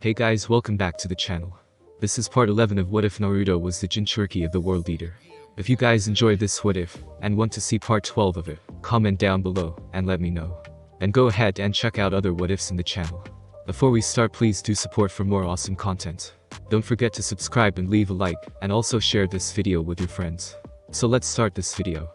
Hey guys, welcome back to the channel. This is part 11 of What If Naruto was the Jinchuriki of the World Eater. If you guys enjoyed this What If, and want to see part 12 of it, comment down below, and let me know. And go ahead and check out other What Ifs in the channel. Before we start, please do support for more awesome content. Don't forget to subscribe and leave a like, and also share this video with your friends. So let's start this video.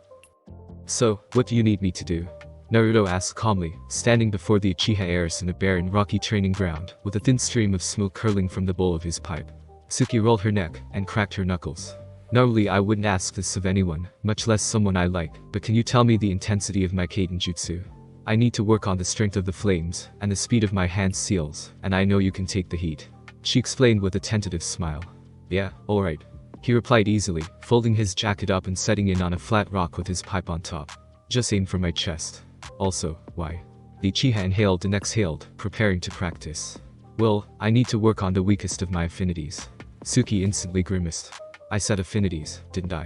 So, what do you need me to do? Naruto asked calmly, standing before the Uchiha heirs in a barren rocky training ground, with a thin stream of smoke curling from the bowl of his pipe. Suki rolled her neck, and cracked her knuckles. Normally I wouldn't ask this of anyone, much less someone I like, but can you tell me the intensity of my Kaiten jutsu? I need to work on the strength of the flames, and the speed of my hand seals, and I know you can take the heat. She explained with a tentative smile. Yeah, alright. He replied easily, folding his jacket up and setting in on a flat rock with his pipe on top. Just aim for my chest. Also, why? The Uchiha inhaled and exhaled, preparing to practice. Well, I need to work on the weakest of my affinities. Suki instantly grimaced. I said affinities, didn't I?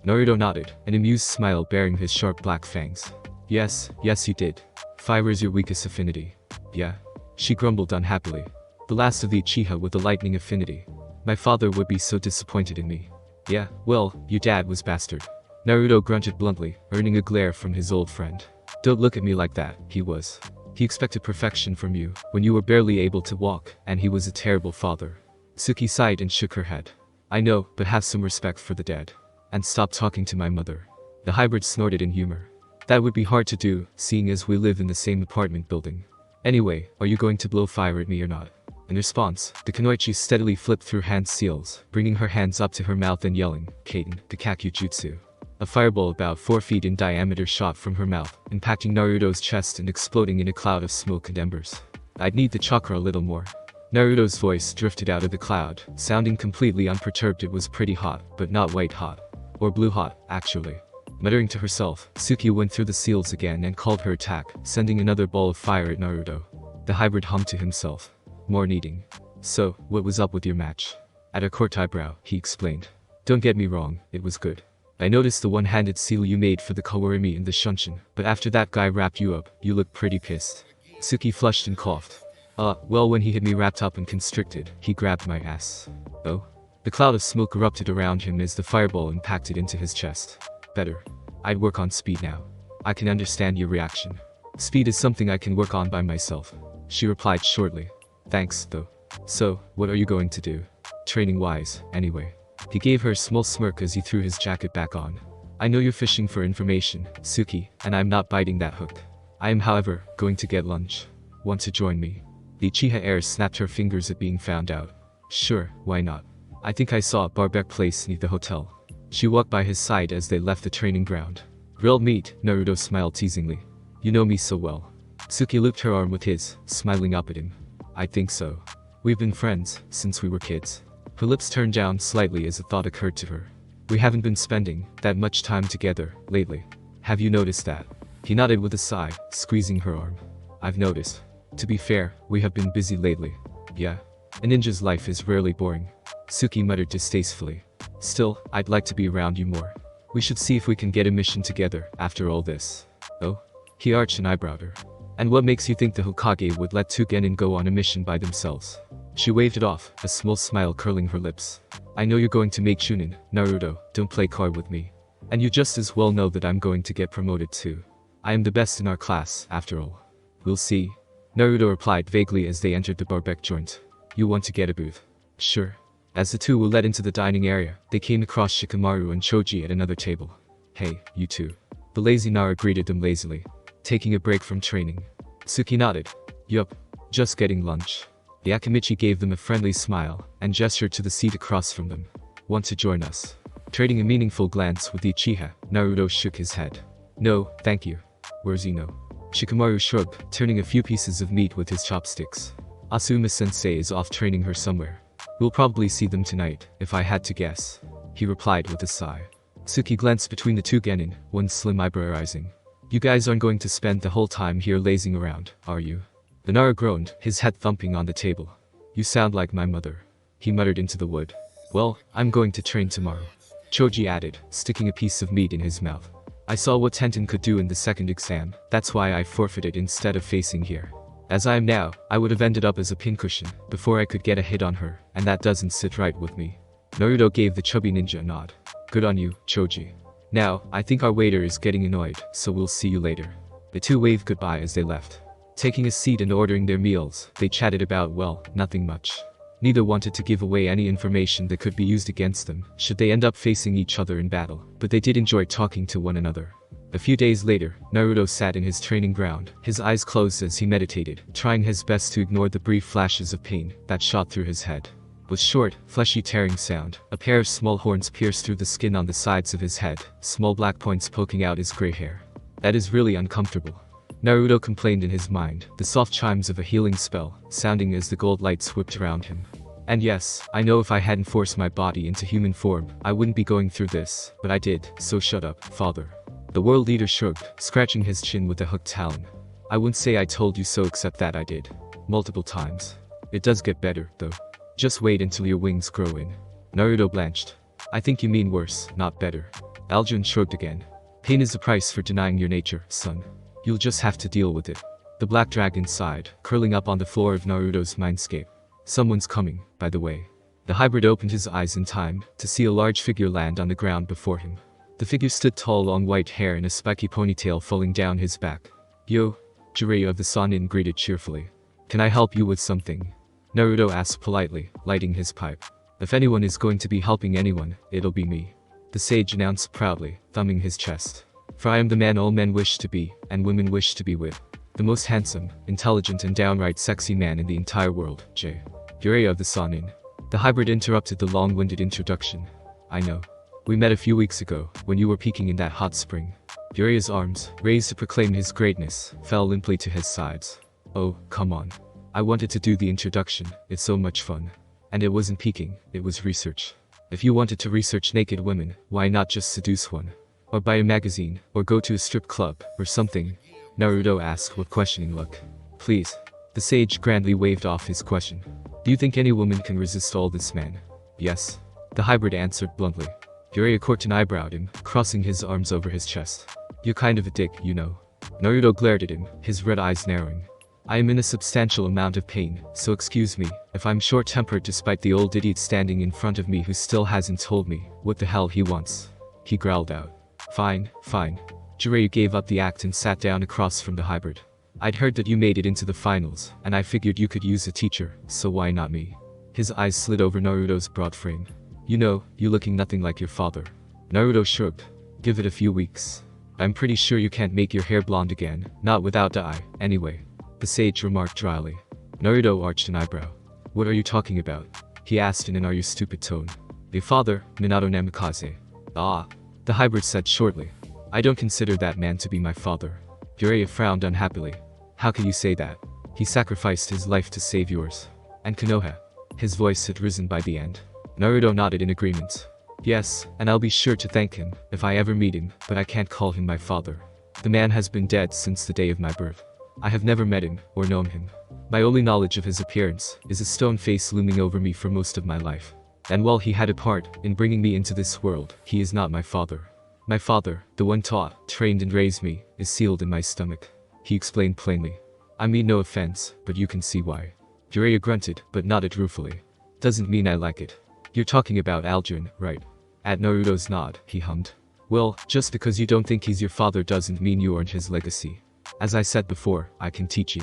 Naruto nodded, an amused smile baring his sharp black fangs. Yes you did. Fire is your weakest affinity. Yeah? She grumbled unhappily. The last of the Uchiha with the lightning affinity. My father would be so disappointed in me. Yeah, well, your dad was bastard. Naruto grunted bluntly, earning a glare from his old friend. Don't look at me like that, he was. He expected perfection from you, when you were barely able to walk, and he was a terrible father. Suki sighed and shook her head. I know, but have some respect for the dead. And stop talking to my mother. The hybrid snorted in humor. That would be hard to do, seeing as we live in the same apartment building. Anyway, are you going to blow fire at me or not? In response, the kunoichi steadily flipped through hand seals, bringing her hands up to her mouth and yelling, Kaiten, Kakakyu Jutsu. A fireball about 4 feet in diameter shot from her mouth, impacting Naruto's chest and exploding in a cloud of smoke and embers. I'd need the chakra a little more. Naruto's voice drifted out of the cloud, sounding completely unperturbed. It was pretty hot, but not white hot. Or blue hot, actually. Muttering to herself, Suki went through the seals again and called her attack, sending another ball of fire at Naruto. The hybrid hummed to himself. More kneading. So, what was up with your match? At a court eyebrow, he explained. Don't get me wrong, it was good. I noticed the one-handed seal you made for the Kawarimi in the Shunshin, but after that guy wrapped you up, you looked pretty pissed. Suki flushed and coughed. Well, when he had me wrapped up and constricted, he grabbed my ass. Oh? The cloud of smoke erupted around him as the fireball impacted into his chest. Better. I'd work on speed now. I can understand your reaction. Speed is something I can work on by myself. She replied shortly. Thanks, though. So, what are you going to do? Training-wise, anyway. He gave her a small smirk as he threw his jacket back on. I know you're fishing for information, Suki, and I'm not biting that hook. I am, however, going to get lunch. Want to join me? The Uchiha heir snapped her fingers at being found out. Sure, why not? I think I saw a barbecue place near the hotel. She walked by his side as they left the training ground. Grilled meat, Naruto smiled teasingly. You know me so well. Suki looped her arm with his, smiling up at him. I think so. We've been friends, since we were kids. Her lips turned down slightly as a thought occurred to her. We haven't been spending that much time together lately. Have you noticed that? He nodded with a sigh, squeezing her arm. I've noticed. To be fair, we have been busy lately. Yeah. A ninja's life is rarely boring. Suki muttered distastefully. Still, I'd like to be around you more. We should see if we can get a mission together after all this. Oh? He arched an eyebrow at her. And what makes you think the Hokage would let two genin go on a mission by themselves? She waved it off, a small smile curling her lips. I know you're going to make Chunin, Naruto, don't play card with me. And you just as well know that I'm going to get promoted too. I am the best in our class, after all. We'll see. Naruto replied vaguely as they entered the barbecue joint. You want to get a booth? Sure. As the two were led into the dining area, they came across Shikamaru and Choji at another table. Hey, you two. The lazy Nara greeted them lazily. Taking a break from training. Suki nodded. Yup. Just getting lunch. The Akamichi gave them a friendly smile, and gestured to the seat across from them. Want to join us? Trading a meaningful glance with the Uchiha, Naruto shook his head. No, thank you. Where's Ino? Shikamaru shrugged, turning a few pieces of meat with his chopsticks. Asuma-sensei is off training her somewhere. We'll probably see them tonight, if I had to guess. He replied with a sigh. Suki glanced between the two genin, one slim eyebrow rising. You guys aren't going to spend the whole time here lazing around, are you? The Nara groaned, his head thumping on the table. You sound like my mother. He muttered into the wood. Well, I'm going to train tomorrow. Choji added, sticking a piece of meat in his mouth. I saw what Tenten could do in the second exam, that's why I forfeited instead of facing here. As I am now, I would have ended up as a pincushion before I could get a hit on her, and that doesn't sit right with me. Naruto gave the chubby ninja a nod. Good on you, Choji. Now, I think our waiter is getting annoyed, so we'll see you later. The two waved goodbye as they left. Taking a seat and ordering their meals, they chatted about, well, nothing much. Neither wanted to give away any information that could be used against them, should they end up facing each other in battle, but they did enjoy talking to one another. A few days later, Naruto sat in his training ground, his eyes closed as he meditated, trying his best to ignore the brief flashes of pain that shot through his head. With short, fleshy tearing sound, a pair of small horns pierced through the skin on the sides of his head, small black points poking out his gray hair. That is really uncomfortable. Naruto complained in his mind, the soft chimes of a healing spell, sounding as the gold lights whipped around him. And yes, I know if I hadn't forced my body into human form, I wouldn't be going through this, but I did, so shut up, father. The world leader shrugged, scratching his chin with a hooked talon. I wouldn't say I told you so, except that I did. Multiple times. It does get better, though. Just wait until your wings grow in. Naruto blanched. I think you mean worse, not better. Alduin shrugged again. Pain is the price for denying your nature, son. You'll just have to deal with it. The black dragon sighed, curling up on the floor of Naruto's mindscape. Someone's coming, by the way. The hybrid opened his eyes in time to see a large figure land on the ground before him. The figure stood tall, long white hair and a spiky ponytail falling down his back. Yo, Jiraiya of the Sannin greeted cheerfully. Can I help you with something? Naruto asked politely, lighting his pipe. If anyone is going to be helping anyone, it'll be me. The sage announced proudly, thumbing his chest. For I am the man all men wish to be, and women wish to be with. The most handsome, intelligent and downright sexy man in the entire world, Jiraiya of the Sannin. The hybrid interrupted the long-winded introduction. I know. We met a few weeks ago, when you were peeking in that hot spring. Jiraiya's arms, raised to proclaim his greatness, fell limply to his sides. Oh, come on. I wanted to do the introduction, it's so much fun. And it wasn't peeking, it was research. If you wanted to research naked women, why not just seduce one? Or buy a magazine, or go to a strip club, or something? Naruto asked with questioning look. Please. The sage grandly waved off his question. Do you think any woman can resist all this, man? Yes. The hybrid answered bluntly. Jiraiya cocked an eyebrow at him, crossing his arms over his chest. You're kind of a dick, you know. Naruto glared at him, his red eyes narrowing. I am in a substantial amount of pain, so excuse me if I'm short-tempered despite the old idiot standing in front of me who still hasn't told me what the hell he wants. He growled out. Fine, fine. Jiraiya gave up the act and sat down across from the hybrid. I'd heard that you made it into the finals, and I figured you could use a teacher, so why not me? His eyes slid over Naruto's broad frame. You know, you looking nothing like your father. Naruto shrugged. Give it a few weeks. I'm pretty sure you can't make your hair blonde again, not without dye, anyway. The sage remarked dryly. Naruto arched an eyebrow. What are you talking about? He asked in an are you stupid tone. The father, Minato Namikaze. Ah. The hybrid said shortly. I don't consider that man to be my father. Jiraiya frowned unhappily. How can you say that? He sacrificed his life to save yours. And Konoha. His voice had risen by the end. Naruto nodded in agreement. Yes, and I'll be sure to thank him if I ever meet him, but I can't call him my father. The man has been dead since the day of my birth. I have never met him or known him. My only knowledge of his appearance is a stone face looming over me for most of my life. And while he had a part in bringing me into this world, he is not my father. My father, the one taught, trained and raised me, is sealed in my stomach. He explained plainly. I mean no offense, but you can see why. Jiraiya grunted, but nodded ruefully. Doesn't mean I like it. You're talking about Alduin, right? At Naruto's nod, he hummed. Well, just because you don't think he's your father doesn't mean you aren't his legacy. As I said before, I can teach you.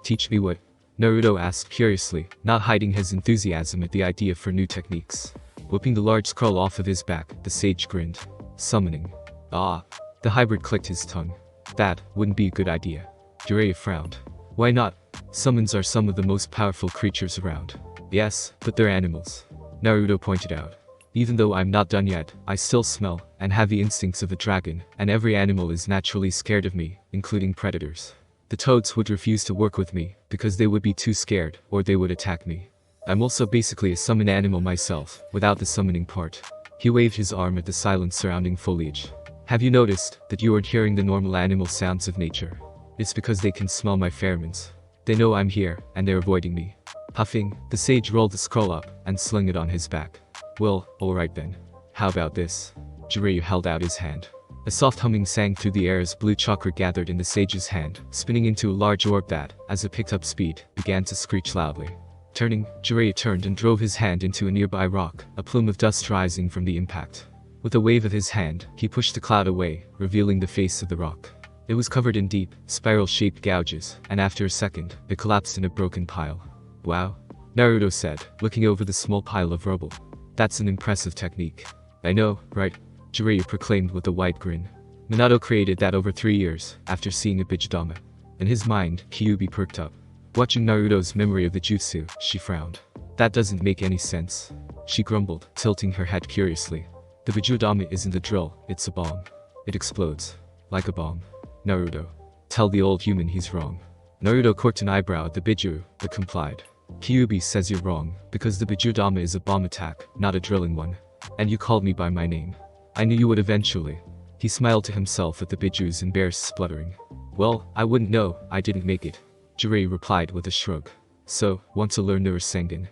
Teach me what? Naruto asked curiously, not hiding his enthusiasm at the idea for new techniques. Whipping the large scroll off of his back, the sage grinned. Summoning. Ah. The hybrid clicked his tongue. That wouldn't be a good idea. Jiraiya frowned. Why not? Summons are some of the most powerful creatures around. Yes, but they're animals. Naruto pointed out. Even though I'm not done yet, I still smell and have the instincts of a dragon, and every animal is naturally scared of me, including predators. The toads would refuse to work with me because they would be too scared, or they would attack me. I'm also basically a summon animal myself, without the summoning part. He waved his arm at the silence surrounding foliage. Have you noticed that you aren't hearing the normal animal sounds of nature? It's because they can smell my pheromones. They know I'm here, and they're avoiding me. Puffing, the sage rolled the scroll up and slung it on his back. Well, alright then. How about this? Jiraiya held out his hand. A soft humming sang through the air as blue chakra gathered in the sage's hand, spinning into a large orb that, as it picked up speed, began to screech loudly. Turning, Jiraiya turned and drove his hand into a nearby rock, a plume of dust rising from the impact. With a wave of his hand, he pushed the cloud away, revealing the face of the rock. It was covered in deep, spiral-shaped gouges, and after a second, it collapsed in a broken pile. "Wow," Naruto said, looking over the small pile of rubble. "That's an impressive technique." "I know, right?" Jiraiya proclaimed with a wide grin. "Minato created that over 3 years, after seeing a Bijidama." In his mind, Kyuubi perked up. Watching Naruto's memory of the jutsu, she frowned. "That doesn't make any sense," she grumbled, tilting her head curiously. "The Bijidama isn't a drill, it's a bomb. It explodes. Like a bomb." "Naruto, tell the old human he's wrong." Naruto cocked an eyebrow at the Biju, but complied. "Kyuubi says you're wrong, because the Bijudama is a bomb attack, not a drilling one. And you called me by my name. I knew you would eventually." He smiled to himself at the Biju's embarrassed spluttering. "Well, I wouldn't know, I didn't make it," Jiraiya replied with a shrug. "So, want to learn the Rasengan?"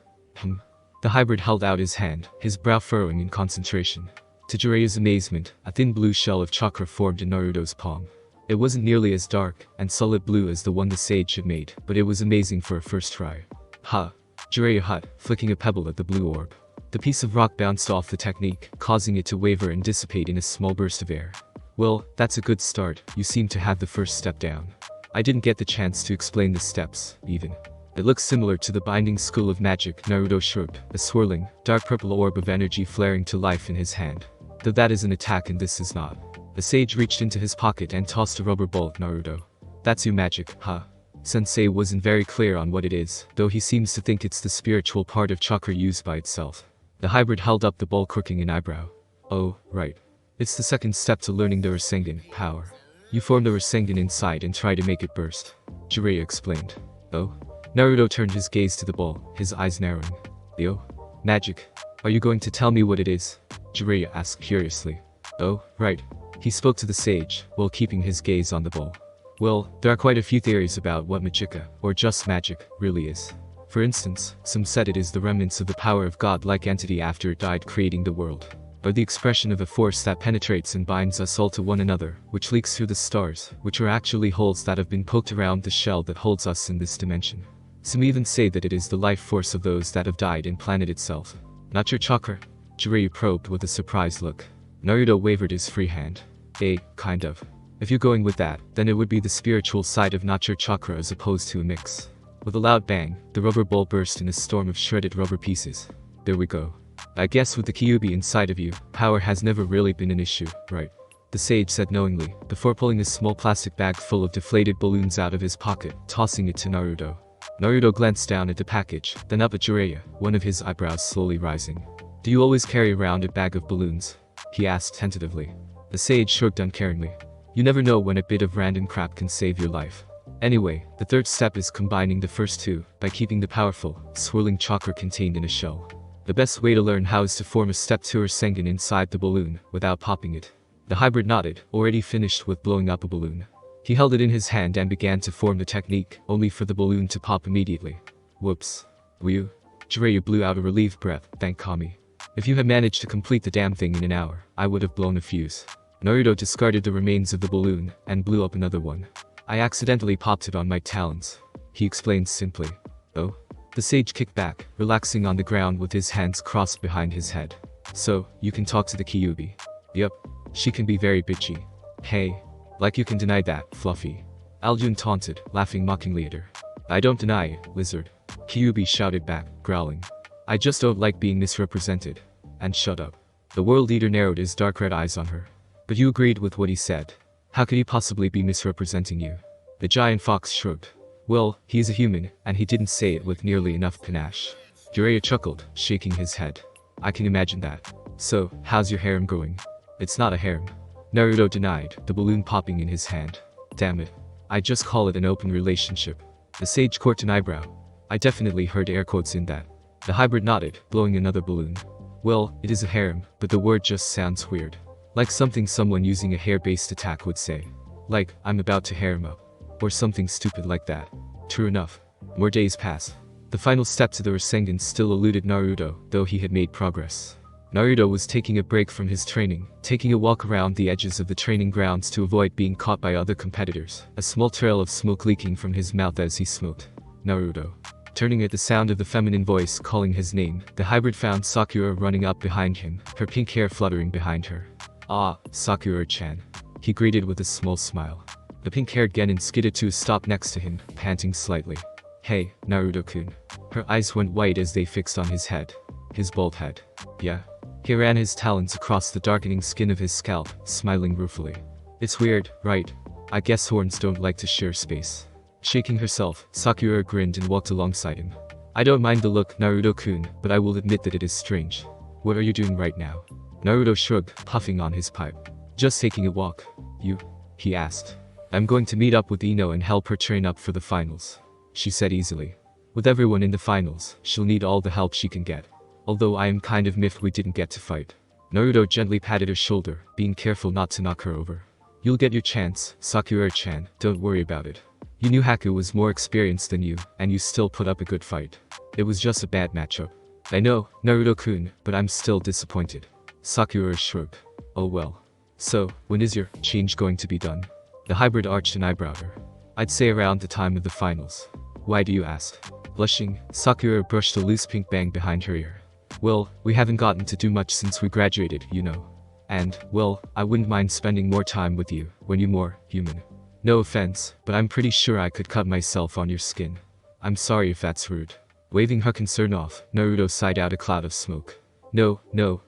The hybrid held out his hand, his brow furrowing in concentration. To Jiraiya's amazement, a thin blue shell of chakra formed in Naruto's palm. It wasn't nearly as dark and solid blue as the one the sage had made, but it was amazing for a first try. "Ha!" Jiraiya hut, flicking a pebble at the blue orb. The piece of rock bounced off the technique, causing it to waver and dissipate in a small burst of air. "Well, that's a good start, you seem to have the first step down. I didn't get the chance to explain the steps, even. It looks similar to the Binding School of Magic," Naruto shrugged, a swirling, dark purple orb of energy flaring to life in his hand. "Though that is an attack and this is not." The sage reached into his pocket and tossed a rubber ball at Naruto. "That's your magic, huh?" Sensei wasn't very clear on what it is, though he seems to think it's the spiritual part of chakra used by itself. The hybrid held up the ball, crooking an eyebrow. "Oh, right. It's the second step to learning the Rasengan, power. You form the Rasengan inside and try to make it burst," Jiraiya explained. "Oh?" Naruto turned his gaze to the ball, his eyes narrowing. "Yo? Magic. Are you going to tell me what it is?" Jiraiya asked curiously. "Oh, right." He spoke to the sage, while keeping his gaze on the ball. "Well, there are quite a few theories about what Magicka, or just magic, really is. For instance, some said it is the remnants of the power of God-like entity after it died creating the world. Or the expression of a force that penetrates and binds us all to one another, which leaks through the stars, which are actually holes that have been poked around the shell that holds us in this dimension. Some even say that it is the life force of those that have died in planet itself." "Not your chakra?" Jiraiya probed with a surprised look. Naruto wavered his free hand. Kind of. If you're going with that, then it would be the spiritual side of not your chakra as opposed to a mix." With a loud bang, the rubber ball burst in a storm of shredded rubber pieces. "There we go. I guess with the Kyuubi inside of you, power has never really been an issue, right?" the sage said knowingly, before pulling a small plastic bag full of deflated balloons out of his pocket, tossing it to Naruto. Naruto glanced down at the package, then up at Jiraiya, one of his eyebrows slowly rising. "Do you always carry around a bag of balloons?" he asked tentatively. The sage shrugged uncaringly. "You never know when a bit of random crap can save your life. Anyway, the third step is combining the first two, by keeping the powerful, swirling chakra contained in a shell. The best way to learn how is to form a step 2 Rasengan inside the balloon, without popping it." The hybrid nodded, already finished with blowing up a balloon. He held it in his hand and began to form the technique, only for the balloon to pop immediately. "Whoops. Whew." Jiraiya blew out a relieved breath, "Thank Kami. If you had managed to complete the damn thing in an hour, I would have blown a fuse." Naruto discarded the remains of the balloon, and blew up another one. "I accidentally popped it on my talons," he explained simply. "Oh?" The sage kicked back, relaxing on the ground with his hands crossed behind his head. "So, you can talk to the Kyuubi?" "Yup. She can be very bitchy." "Hey. Like you can deny that, Fluffy." Alduin taunted, laughing mockingly at her. "I don't deny it, lizard." Kyuubi shouted back, growling. "I just don't like being misrepresented." "And shut up." The world leader narrowed his dark red eyes on her. "But you agreed with what he said. How could he possibly be misrepresenting you?" The giant fox shrugged. "Well, he's a human, and he didn't say it with nearly enough panache." Jiraiya chuckled, shaking his head. "I can imagine that. So, how's your harem going?" "It's not a harem." Naruto denied, the balloon popping in his hand. "Damn it. I just call it an open relationship." The sage cocked an eyebrow. "I definitely heard air quotes in that." The hybrid nodded, blowing another balloon. "Well, it is a harem, but the word just sounds weird. Like something someone using a hair-based attack would say. Like, I'm about to harem up. Or something stupid like that." True enough. More days passed. The final step to the Rasengan still eluded Naruto, though he had made progress. Naruto was taking a break from his training, taking a walk around the edges of the training grounds to avoid being caught by other competitors, a small trail of smoke leaking from his mouth as he smoked. Naruto. Turning at the sound of the feminine voice calling his name, the hybrid found Sakura running up behind him, her pink hair fluttering behind her. "Ah, Sakura-chan." He greeted with a small smile. The pink-haired genin skidded to a stop next to him, panting slightly. "Hey, Naruto-kun." Her eyes went white as they fixed on his head. His bald head. "Yeah." He ran his talons across the darkening skin of his scalp, smiling ruefully. "It's weird, right? I guess horns don't like to share space." Shaking herself, Sakura grinned and walked alongside him. "I don't mind the look, Naruto-kun, but I will admit that it is strange. What are you doing right now?" Naruto shrugged, puffing on his pipe. "Just taking a walk." "You?" he asked. "I'm going to meet up with Ino and help her train up for the finals," she said easily. "With everyone in the finals, she'll need all the help she can get. Although I am kind of miffed we didn't get to fight." Naruto gently patted her shoulder, being careful not to knock her over. "You'll get your chance, Sakura-chan, don't worry about it. You knew Haku was more experienced than you, and you still put up a good fight. It was just a bad matchup." "I know, Naruto-kun, but I'm still disappointed." Sakura shrugged. "Oh well. So, when is your change going to be done?" The hybrid arched an eyebrow at her. "I'd say around the time of the finals." "Why do you ask?" Blushing, Sakura brushed a loose pink bang behind her ear. "Well, we haven't gotten to do much since we graduated, you know. And, well, I wouldn't mind spending more time with you, when you're more human. No offense, but I'm pretty sure I could cut myself on your skin. I'm sorry if that's rude." Waving her concern off, Naruto sighed out a cloud of smoke. No,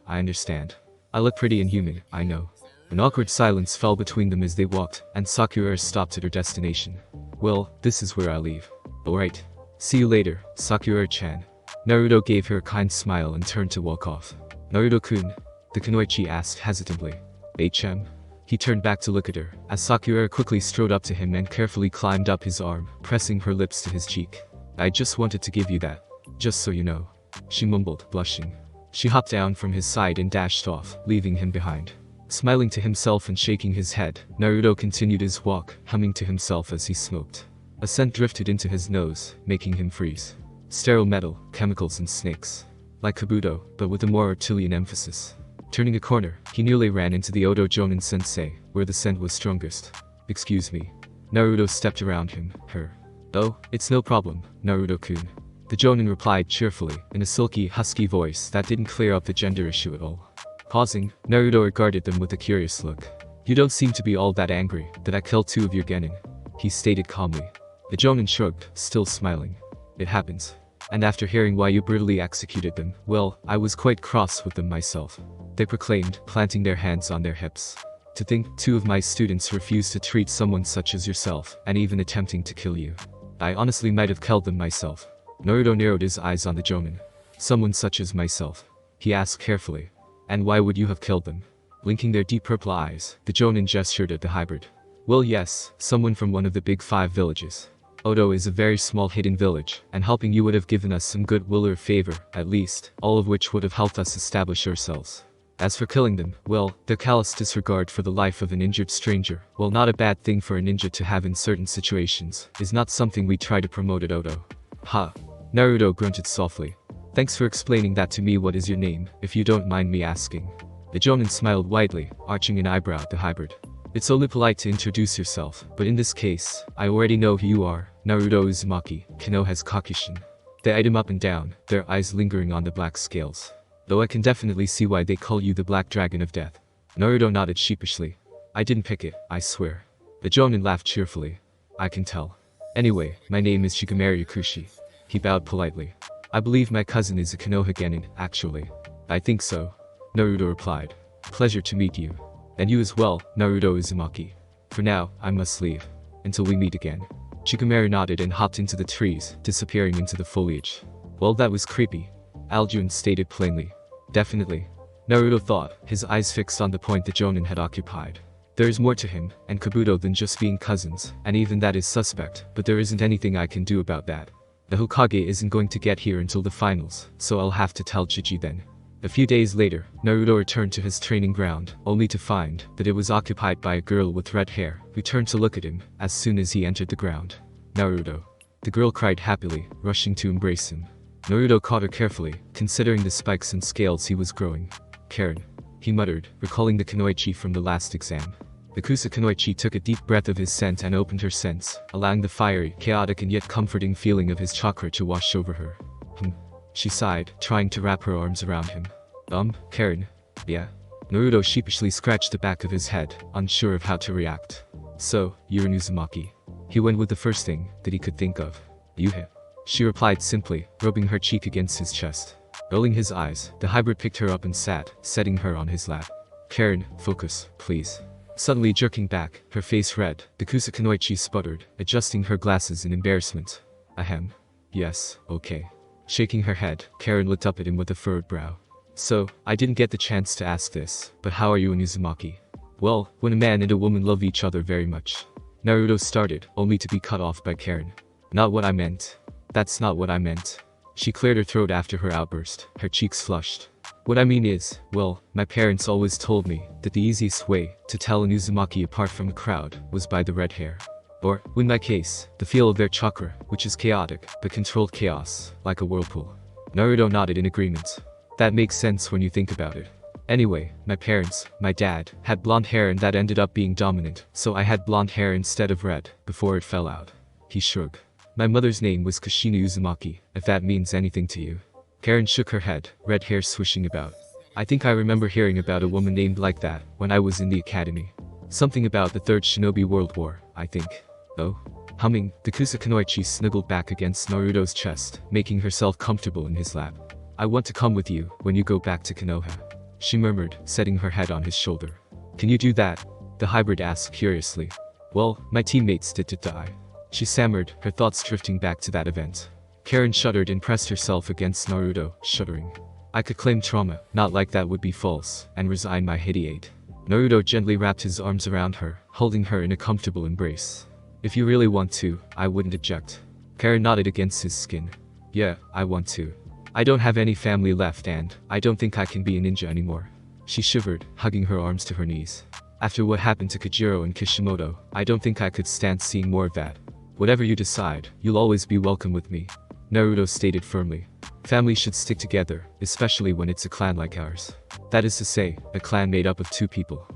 I understand. I look pretty and human, I know." An awkward silence fell between them as they walked, and Sakura stopped at her destination. "Well, this is where I leave." "Alright. See you later, Sakura-chan." Naruto gave her a kind smile and turned to walk off. "Naruto-kun?" the kunoichi asked hesitantly. "HM?" He turned back to look at her, as Sakura quickly strode up to him and carefully climbed up his arm, pressing her lips to his cheek. "I just wanted to give you that. Just so you know." She mumbled, blushing. She hopped down from his side and dashed off, leaving him behind. Smiling to himself and shaking his head, Naruto continued his walk, humming to himself as he smoked. A scent drifted into his nose, making him freeze. Sterile metal, chemicals and snakes. Like Kabuto, but with a more Artilian emphasis. Turning a corner, he nearly ran into the Odo Jonin sensei, where the scent was strongest. "Excuse me." Naruto stepped around him, her. "Oh, it's no problem, Naruto-kun." The Jonin replied cheerfully, in a silky, husky voice that didn't clear up the gender issue at all. Pausing, Naruto regarded them with a curious look. "You don't seem to be all that angry that I killed 2 of your genin," he stated calmly. The Jonin shrugged, still smiling. "It happens. And after hearing why you brutally executed them, well, I was quite cross with them myself," they proclaimed, planting their hands on their hips. "To think 2 of my students refused to treat someone such as yourself, and even attempting to kill you. I honestly might have killed them myself." Naruto narrowed his eyes on the Jonin. "Someone such as myself?" he asked carefully. "And why would you have killed them?" Blinking their deep purple eyes, the Jonin gestured at the hybrid. "Well yes, someone from one of the big 5 villages. Odo is a very small hidden village, and helping you would have given us some goodwill or favor, at least, all of which would have helped us establish ourselves. As for killing them, well, their callous disregard for the life of an injured stranger, while not a bad thing for a ninja to have in certain situations, is not something we try to promote at Odo." "Ha." Naruto grunted softly. "Thanks for explaining that to me. What is your name, if you don't mind me asking?" The Jonin smiled widely, arching an eyebrow at the hybrid. "It's only polite to introduce yourself, but in this case, I already know who you are, Naruto Uzumaki, Konoha's Kakushin." They eyed him up and down, their eyes lingering on the black scales. "Though I can definitely see why they call you the Black Dragon of Death." Naruto nodded sheepishly. "I didn't pick it, I swear." The Jonin laughed cheerfully. "I can tell. Anyway, my name is Shikamaru Yakushi." He bowed politely. "I believe my cousin is a Konoha genin, actually." "I think so," Naruto replied. "Pleasure to meet you. And you as well, Naruto Uzumaki. For now, I must leave. Until we meet again." Shikamaru nodded and hopped into the trees, disappearing into the foliage. "Well, that was creepy," Alduin stated plainly. "Definitely," Naruto thought, his eyes fixed on the point the Jonin had occupied. "There is more to him, and Kabuto, than just being cousins, and even that is suspect, but there isn't anything I can do about that. The Hokage isn't going to get here until the finals, so I'll have to tell Chichi then." A few days later, Naruto returned to his training ground, only to find that it was occupied by a girl with red hair, who turned to look at him as soon as he entered the ground. "Naruto." The girl cried happily, rushing to embrace him. Naruto caught her carefully, considering the spikes and scales he was growing. Karen. He muttered, recalling the kunoichi from the last exam. The kunoichi took a deep breath of his scent and opened her sense, allowing the fiery, chaotic and yet comforting feeling of his chakra to wash over her. She sighed, trying to wrap her arms around him. Karen? Yeah? Naruto sheepishly scratched the back of his head, unsure of how to react. So, you're an Uzumaki. He went with the first thing that he could think of. Yuhe. She replied simply, rubbing her cheek against his chest. Rolling his eyes, the hybrid picked her up and sat, setting her on his lap. Karen, focus, please. Suddenly jerking back, her face red, the kunoichi sputtered, adjusting her glasses in embarrassment. Ahem. Yes, okay. Shaking her head, Karen looked up at him with a furrowed brow. So, I didn't get the chance to ask this, but how are you an Uzumaki? Well, when a man and a woman love each other very much. Naruto started, only to be cut off by Karen. Not what I meant. That's not what I meant. She cleared her throat after her outburst, her cheeks flushed. What I mean is, well, my parents always told me that the easiest way to tell an Uzumaki apart from a crowd was by the red hair. Or, in my case, the feel of their chakra, which is chaotic, but controlled chaos, like a whirlpool. Naruto nodded in agreement. That makes sense when you think about it. Anyway, my parents, my dad, had blonde hair and that ended up being dominant, so I had blonde hair instead of red, before it fell out. He shrugged. My mother's name was Kushina Uzumaki, if that means anything to you. Karen shook her head, red hair swishing about. I think I remember hearing about a woman named like that, when I was in the academy. Something about the Third Shinobi World War, I think. Oh? Humming, the kunoichi snuggled back against Naruto's chest, making herself comfortable in his lap. I want to come with you, when you go back to Konoha. She murmured, setting her head on his shoulder. Can you do that? The hybrid asked curiously. Well, my teammates did die. She stammered, her thoughts drifting back to that event. Karen shuddered and pressed herself against Naruto, shuddering. I could claim trauma, not like that would be false, and resign my Hidiate. Naruto gently wrapped his arms around her, holding her in a comfortable embrace. If you really want to, I wouldn't object. Karen nodded against his skin. Yeah, I want to. I don't have any family left and I don't think I can be a ninja anymore. She shivered, hugging her arms to her knees. After what happened to Kojiro and Kishimoto, I don't think I could stand seeing more of that. Whatever you decide, you'll always be welcome with me. Naruto stated firmly. Family should stick together, especially when it's a clan like ours. That is to say, a clan made up of 2 people.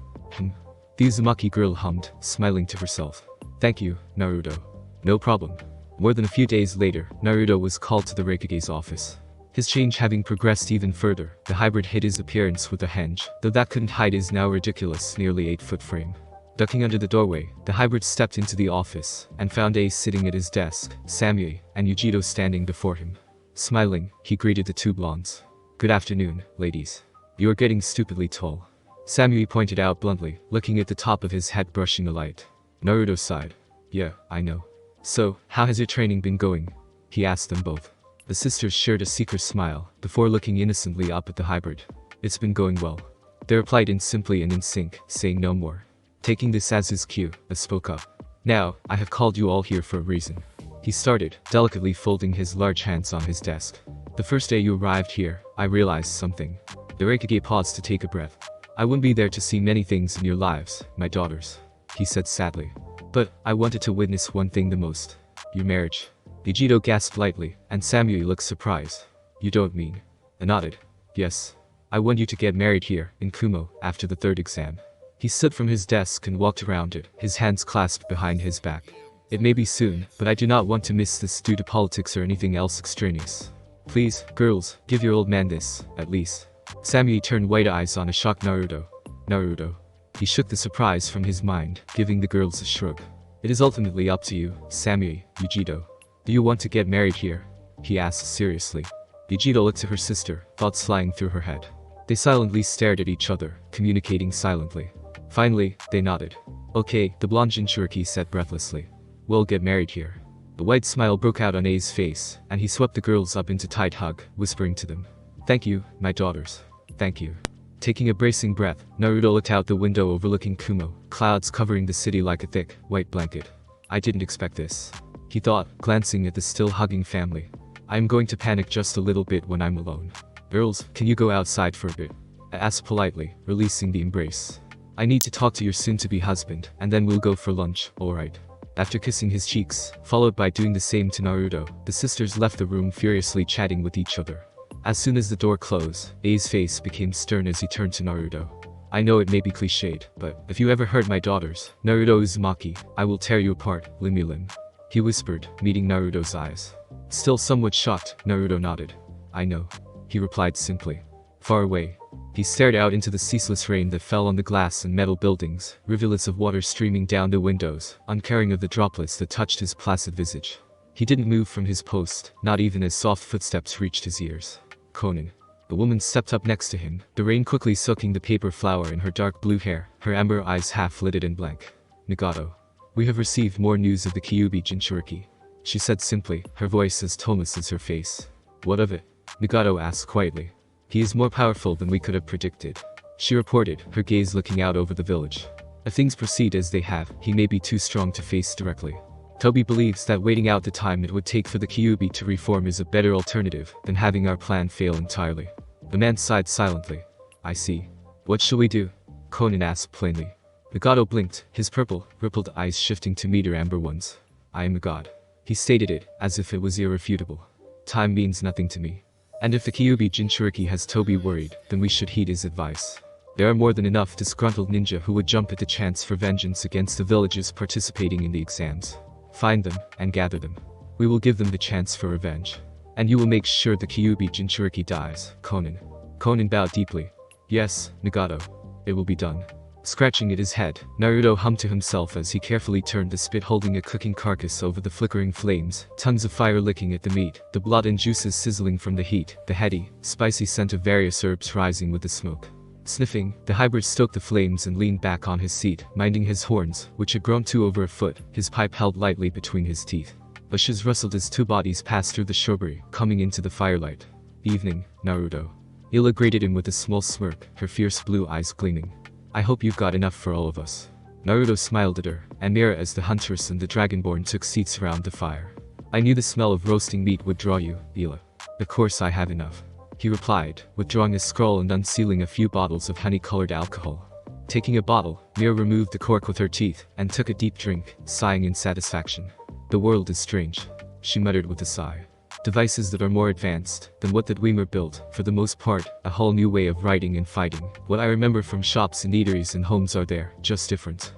The Uzumaki girl hummed, smiling to herself. Thank you, Naruto. No problem. More than a few days later, Naruto was called to the Raikage's office. His change having progressed even further, the hybrid hid his appearance with a henge, though that couldn't hide his now ridiculous nearly 8-foot frame. Ducking under the doorway, the hybrid stepped into the office, and found Ace sitting at his desk, Samui, and Yujito standing before him. Smiling, he greeted the 2 blondes. Good afternoon, ladies. You are getting stupidly tall. Samui pointed out bluntly, looking at the top of his head brushing a light. Naruto sighed. Yeah, I know. So, how has your training been going? He asked them both. The sisters shared a secret smile, before looking innocently up at the hybrid. It's been going well. They replied in simply and in sync, saying no more. Taking this as his cue, I spoke up. Now, I have called you all here for a reason. He started, delicately folding his large hands on his desk. The first day you arrived here, I realized something. The Raikage paused to take a breath. I wouldn't be there to see many things in your lives, my daughters. He said sadly. But, I wanted to witness one thing the most. Your marriage. Yujito gasped lightly, and Samui looked surprised. You don't mean? I nodded. Yes. I want you to get married here, in Kumo, after the 3rd exam. He stood from his desk and walked around it, his hands clasped behind his back. It may be soon, but I do not want to miss this due to politics or anything else extraneous. Please, girls, give your old man this, at least. Samui turned white eyes on a shocked Naruto. Naruto. He shook the surprise from his mind, giving the girls a shrug. It is ultimately up to you, Samui, Yujito. Do you want to get married here? He asked seriously. Yujito looked to her sister, thoughts flying through her head. They silently stared at each other, communicating silently. Finally, they nodded. Okay, the blonde Jinchuriki said breathlessly. We'll get married here. The white smile broke out on A's face, and he swept the girls up into tight hug, whispering to them. Thank you, my daughters. Thank you. Taking a bracing breath, Naruto looked out the window overlooking Kumo, clouds covering the city like a thick, white blanket. I didn't expect this. He thought, glancing at the still hugging family. I'm going to panic just a little bit when I'm alone. Girls, can you go outside for a bit? I asked politely, releasing the embrace. I need to talk to your soon-to-be husband, and then we'll go for lunch, alright? After kissing his cheeks, followed by doing the same to Naruto, the sisters left the room furiously chatting with each other. As soon as the door closed, A's face became stern as he turned to Naruto. I know it may be cliched, but if you ever hurt my daughters, Naruto Uzumaki, I will tear you apart, limb. He whispered, meeting Naruto's eyes. Still somewhat shocked, Naruto nodded. I know. He replied simply. Far away. He stared out into the ceaseless rain that fell on the glass and metal buildings, rivulets of water streaming down the windows, uncaring of the droplets that touched his placid visage. He didn't move from his post, not even as soft footsteps reached his ears. Conan. The woman stepped up next to him, the rain quickly soaking the paper flower in her dark blue hair, her amber eyes half-lidded and blank. Nagato. We have received more news of the Kyuubi Jinchuriki. She said simply, her voice as toneless as her face. What of it? Nagato asked quietly. He is more powerful than we could have predicted. She reported, her gaze looking out over the village. If things proceed as they have, he may be too strong to face directly. Toby believes that waiting out the time it would take for the Kyuubi to reform is a better alternative than having our plan fail entirely. The man sighed silently. I see. What shall we do? Conan asked plainly. Nagato blinked, his purple, rippled eyes shifting to meet her amber ones. I am a god. He stated it, as if it was irrefutable. Time means nothing to me. And if the Kyuubi Jinchuriki has Toby worried, then we should heed his advice. There are more than enough disgruntled ninja who would jump at the chance for vengeance against the villagers participating in the exams. Find them, and gather them. We will give them the chance for revenge. And you will make sure the Kyuubi Jinchuriki dies, Conan. Conan bowed deeply. Yes, Nagato. It will be done. Scratching at his head, Naruto hummed to himself as he carefully turned the spit holding a cooking carcass over the flickering flames, tongues of fire licking at the meat, the blood and juices sizzling from the heat, the heady, spicy scent of various herbs rising with the smoke. Sniffing, the hybrid stoked the flames and leaned back on his seat, minding his horns, which had grown to over a foot, his pipe held lightly between his teeth. Bushes rustled as two bodies passed through the shrubbery, coming into the firelight. Evening, Naruto. Ila greeted him with a small smirk, her fierce blue eyes gleaming. I hope you've got enough for all of us. Naruto smiled at her, and Mira as the huntress and the dragonborn took seats around the fire. I knew the smell of roasting meat would draw you, Ila. Of course I have enough. He replied, withdrawing his scroll and unsealing a few bottles of honey-colored alcohol. Taking a bottle, Mira removed the cork with her teeth, and took a deep drink, sighing in satisfaction. The world is strange, she muttered with a sigh. Devices that are more advanced than what the Dwemer built, for the most part, a whole new way of writing and fighting. What I remember from shops and eateries and homes are there, just different.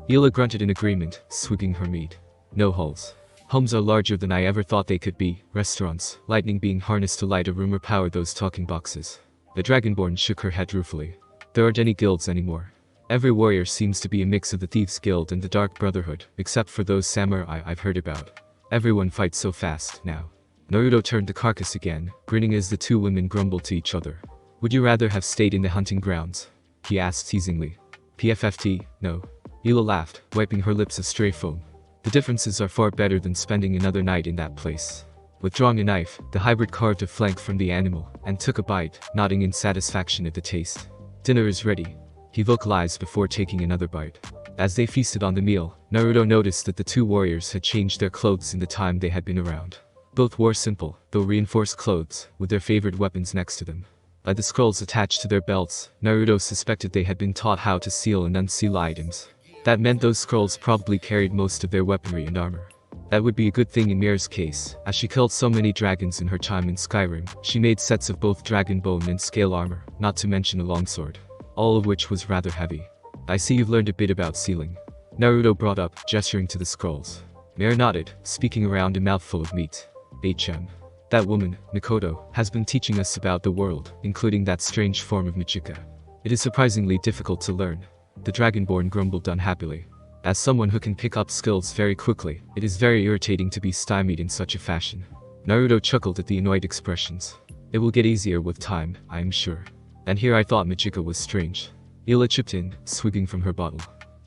Ila grunted in agreement, swigging her meat. No hulls. Homes are larger than I ever thought they could be, restaurants, lightning being harnessed to light a room or power those talking boxes. The dragonborn shook her head ruefully. There aren't any guilds anymore. Every warrior seems to be a mix of the Thieves' Guild and the Dark Brotherhood, except for those samurai I've heard about. Everyone fights so fast, now. Naruto turned the carcass again, grinning as the two women grumbled to each other. Would you rather have stayed in the hunting grounds? He asked teasingly. PFFT, no. Ila laughed, wiping her lips of stray foam. The differences are far better than spending another night in that place. Withdrawing a knife, the hybrid carved a flank from the animal, and took a bite, nodding in satisfaction at the taste. Dinner is ready, he vocalized before taking another bite. As they feasted on the meal, Naruto noticed that the two warriors had changed their clothes in the time they had been around. Both wore simple, though reinforced clothes, with their favorite weapons next to them. By the scrolls attached to their belts, Naruto suspected they had been taught how to seal and unseal items. That meant those scrolls probably carried most of their weaponry and armor. That would be a good thing in Mira's case, as she killed so many dragons in her time in Skyrim. She made sets of both dragon bone and scale armor, not to mention a longsword. All of which was rather heavy. I see you've learned a bit about sealing. Naruto brought up, gesturing to the scrolls. Mira nodded, speaking around a mouthful of meat. HM. That woman, Mikoto, has been teaching us about the world, including that strange form of Michika. It is surprisingly difficult to learn. The dragonborn grumbled unhappily. As someone who can pick up skills very quickly, it is very irritating to be stymied in such a fashion. Naruto chuckled at the annoyed expressions. It will get easier with time, I am sure. And here I thought Michika was strange. Ila chipped in, swigging from her bottle.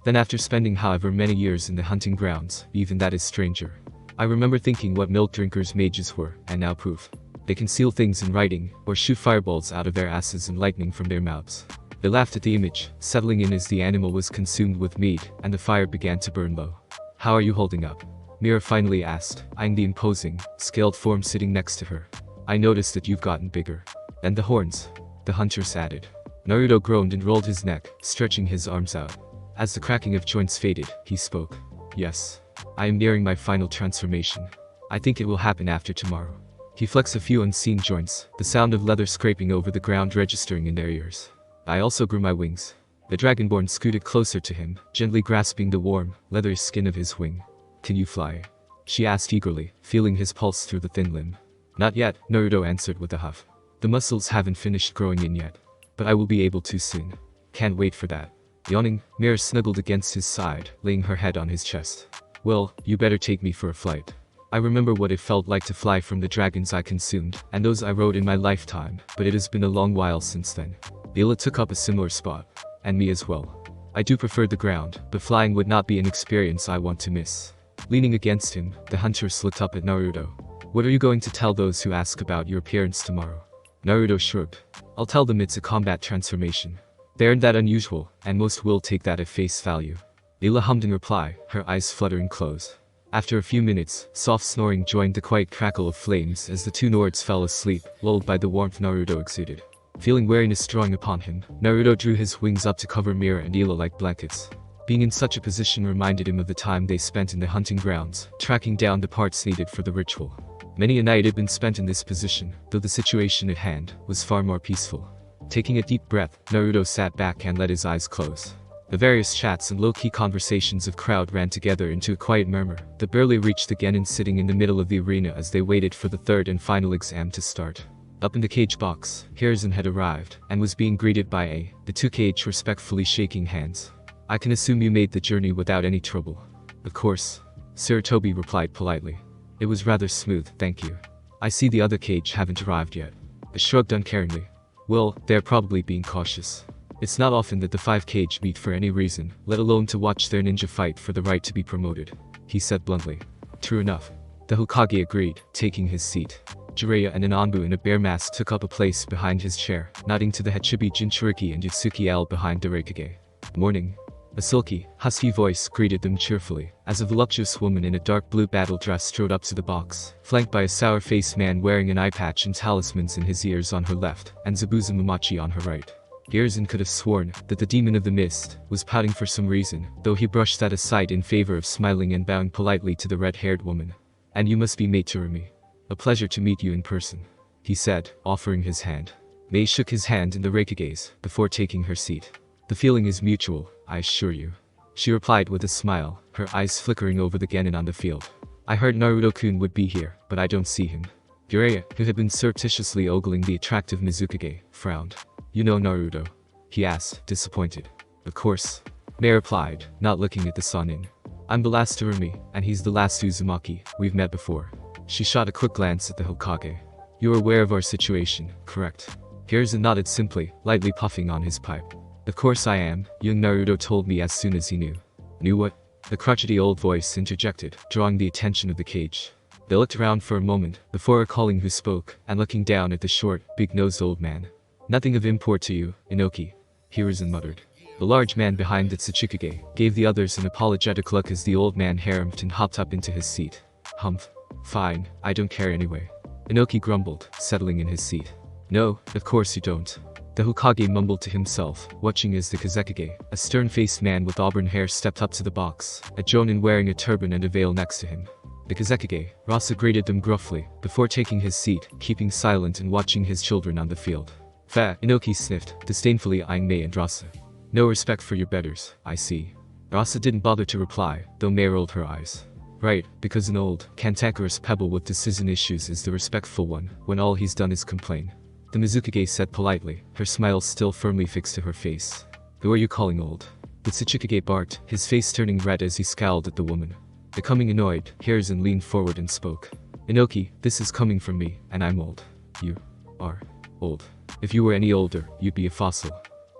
Then after spending however many years in the hunting grounds, even that is stranger. I remember thinking what milk drinkers mages were, and now proof. They can seal things in writing, or shoot fireballs out of their asses and lightning from their mouths. They laughed at the image, settling in as the animal was consumed with meat, and the fire began to burn low. How are you holding up? Mira finally asked, eyeing the imposing, scaled form sitting next to her. I noticed that you've gotten bigger. And the horns, the huntress added. Naruto groaned and rolled his neck, stretching his arms out. As the cracking of joints faded, he spoke. Yes. I am nearing my final transformation. I think it will happen after tomorrow. He flexed a few unseen joints, the sound of leather scraping over the ground registering in their ears. I also grew my wings. The dragonborn scooted closer to him, gently grasping the warm, leathery skin of his wing. Can you fly? She asked eagerly, feeling his pulse through the thin limb. Not yet, Naruto answered with a huff. The muscles haven't finished growing in yet. But I will be able to soon. Can't wait for that. Yawning, Mira snuggled against his side, laying her head on his chest. Well, you better take me for a flight. I remember what it felt like to fly from the dragons I consumed, and those I rode in my lifetime, but it has been a long while since then. Leela took up a similar spot. And me as well. I do prefer the ground, but flying would not be an experience I want to miss. Leaning against him, the huntress looked up at Naruto. What are you going to tell those who ask about your appearance tomorrow? Naruto shrugged. I'll tell them it's a combat transformation. They aren't that unusual, and most will take that at face value. Leela hummed in reply, her eyes fluttering close. After a few minutes, soft snoring joined the quiet crackle of flames as the two Nords fell asleep, lulled by the warmth Naruto exuded. Feeling weariness drawing upon him, Naruto drew his wings up to cover Mira and Leela like blankets. Being in such a position reminded him of the time they spent in the hunting grounds, tracking down the parts needed for the ritual. Many a night had been spent in this position, though the situation at hand was far more peaceful. Taking a deep breath, Naruto sat back and let his eyes close. The various chats and low-key conversations of crowd ran together into a quiet murmur that barely reached the genin sitting in the middle of the arena as they waited for the third and final exam to start. Up in the cage box, Hiruzen had arrived, and was being greeted by the two cage respectfully shaking hands. I can assume you made the journey without any trouble. Of course. Sarutobi replied politely. It was rather smooth, thank you. I see the other cage haven't arrived yet. I shrugged uncaringly. Well, they're probably being cautious. It's not often that the 5 cage meet for any reason, let alone to watch their ninja fight for the right to be promoted. He said bluntly. True enough. The Hokage agreed, taking his seat. Jiraiya and an Anbu in a bear mask took up a place behind his chair, nodding to the Hachibi Jinchuriki and Yutsuki L behind the Raikage. Morning. A silky, husky voice greeted them cheerfully, as a voluptuous woman in a dark blue battle dress strode up to the box, flanked by a sour-faced man wearing an eye patch and talismans in his ears on her left, and Zabuza Momochi on her right. Hiruzen could have sworn that the demon of the mist was pouting for some reason, though he brushed that aside in favor of smiling and bowing politely to the red-haired woman. And you must be Mei Terumi. A pleasure to meet you in person, he said, offering his hand. Mei shook his hand in the Raikage's before taking her seat. The feeling is mutual, I assure you. She replied with a smile, her eyes flickering over the genin on the field. I heard Naruto-kun would be here, but I don't see him. Jiraiya, who had been surreptitiously ogling the attractive Mizukage, frowned. You know Naruto? He asked, disappointed. Of course. Mei replied, not looking at the Sanin. I'm the last Terumi, and he's the last Uzumaki, we've met before. She shot a quick glance at the Hokage. You're aware of our situation, correct? Hiruzen nodded simply, lightly puffing on his pipe. Of course I am, young Naruto told me as soon as he knew. Knew what? The crotchety old voice interjected, drawing the attention of the cage. They looked around for a moment, before recalling who spoke, and looking down at the short, big-nosed old man. Nothing of import to you, Inoki, Hiruzen muttered. The large man behind the Tsuchikage gave the others an apologetic look as the old man harumphed and hopped up into his seat. Humph. Fine, I don't care anyway. Inoki grumbled, settling in his seat. No, of course you don't. The Hokage mumbled to himself, watching as the Kazekage, a stern-faced man with auburn hair stepped up to the box, a jonin wearing a turban and a veil next to him. The Kazekage, Rasa greeted them gruffly, before taking his seat, keeping silent and watching his children on the field. Fa, Inoki sniffed, disdainfully eyeing Mei and Rasa. No respect for your betters, I see. Rasa didn't bother to reply, though Mei rolled her eyes. Right, because an old, cantankerous pebble with decision issues is the respectful one, when all he's done is complain. The Mizukage said politely, her smile still firmly fixed to her face. Who are you calling old? The Tsuchikage barked, his face turning red as he scowled at the woman. Becoming annoyed, Hiruzen leaned forward and spoke. Inoki, this is coming from me, and I'm old. You are old. If you were any older, you'd be a fossil.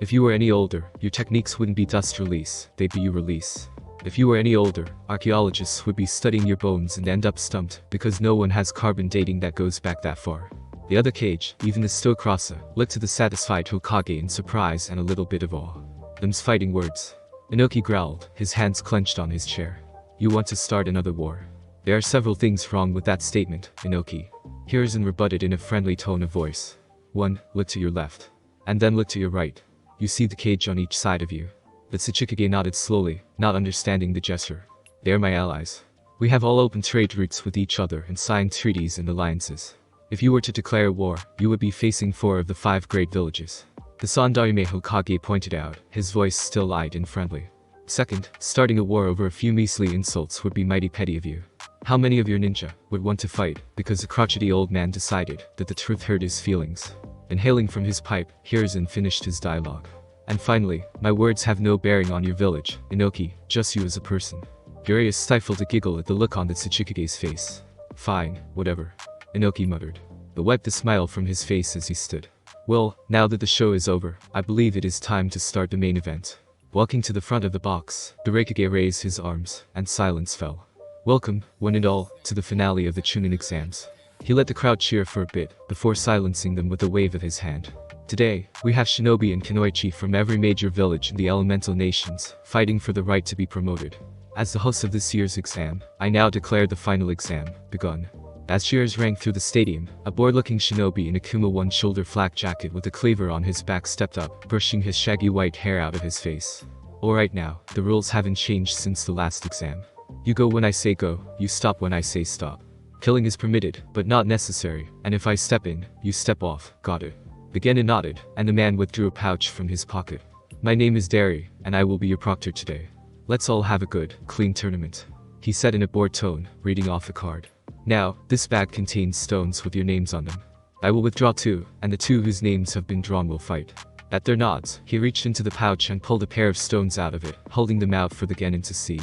If you were any older, your techniques wouldn't be dust release, they'd be you release. If you were any older, archaeologists would be studying your bones and end up stumped, because no one has carbon dating that goes back that far. The other cage, even the stoic Rasa, looked to the satisfied Hokage in surprise and a little bit of awe. Them's fighting words. Inoki growled, his hands clenched on his chair. You want to start another war? There are several things wrong with that statement, Inoki. Hiruzen rebutted in a friendly tone of voice. 1. Look to your left. And then look to your right. You see the cage on each side of you. The Tsuchikage nodded slowly, not understanding the gesture. They are my allies. We have all open trade routes with each other and signed treaties and alliances. If you were to declare war, you would be facing 4 of the 5 great villages. The Sandaime Hokage pointed out, his voice still light and friendly. Second, starting a war over a few measly insults would be mighty petty of you. How many of your ninja would want to fight because the crotchety old man decided that the truth hurt his feelings? Inhaling from his pipe, Hiruzen finished his dialogue. And finally, my words have no bearing on your village, Inoki, just you as a person. Urias stifled a giggle at the look on the Tsuchikage's face. Fine, whatever, Inoki muttered, but wiped the smile from his face as he stood. Well, now that the show is over, I believe it is time to start the main event. Walking to the front of the box, the Raikage raised his arms, and silence fell. Welcome, one and all, to the finale of the Chunin exams. He let the crowd cheer for a bit, before silencing them with a wave of his hand. Today, we have shinobi and kunoichi from every major village in the elemental nations, fighting for the right to be promoted. As the host of this year's exam, I now declare the final exam begun. As cheers rang through the stadium, a bored-looking shinobi in a Kuma one-shoulder flak jacket with a cleaver on his back stepped up, brushing his shaggy white hair out of his face. Alright now, the rules haven't changed since the last exam. You go when I say go, you stop when I say stop. Killing is permitted, but not necessary, and if I step in, you step off, got it? The genin nodded, and the man withdrew a pouch from his pocket. My name is Derry, and I will be your proctor today. Let's all have a good, clean tournament, he said in a bored tone, reading off a card. Now, this bag contains stones with your names on them. I will withdraw 2, and the 2 whose names have been drawn will fight. At their nods, he reached into the pouch and pulled a pair of stones out of it, holding them out for the genin to see.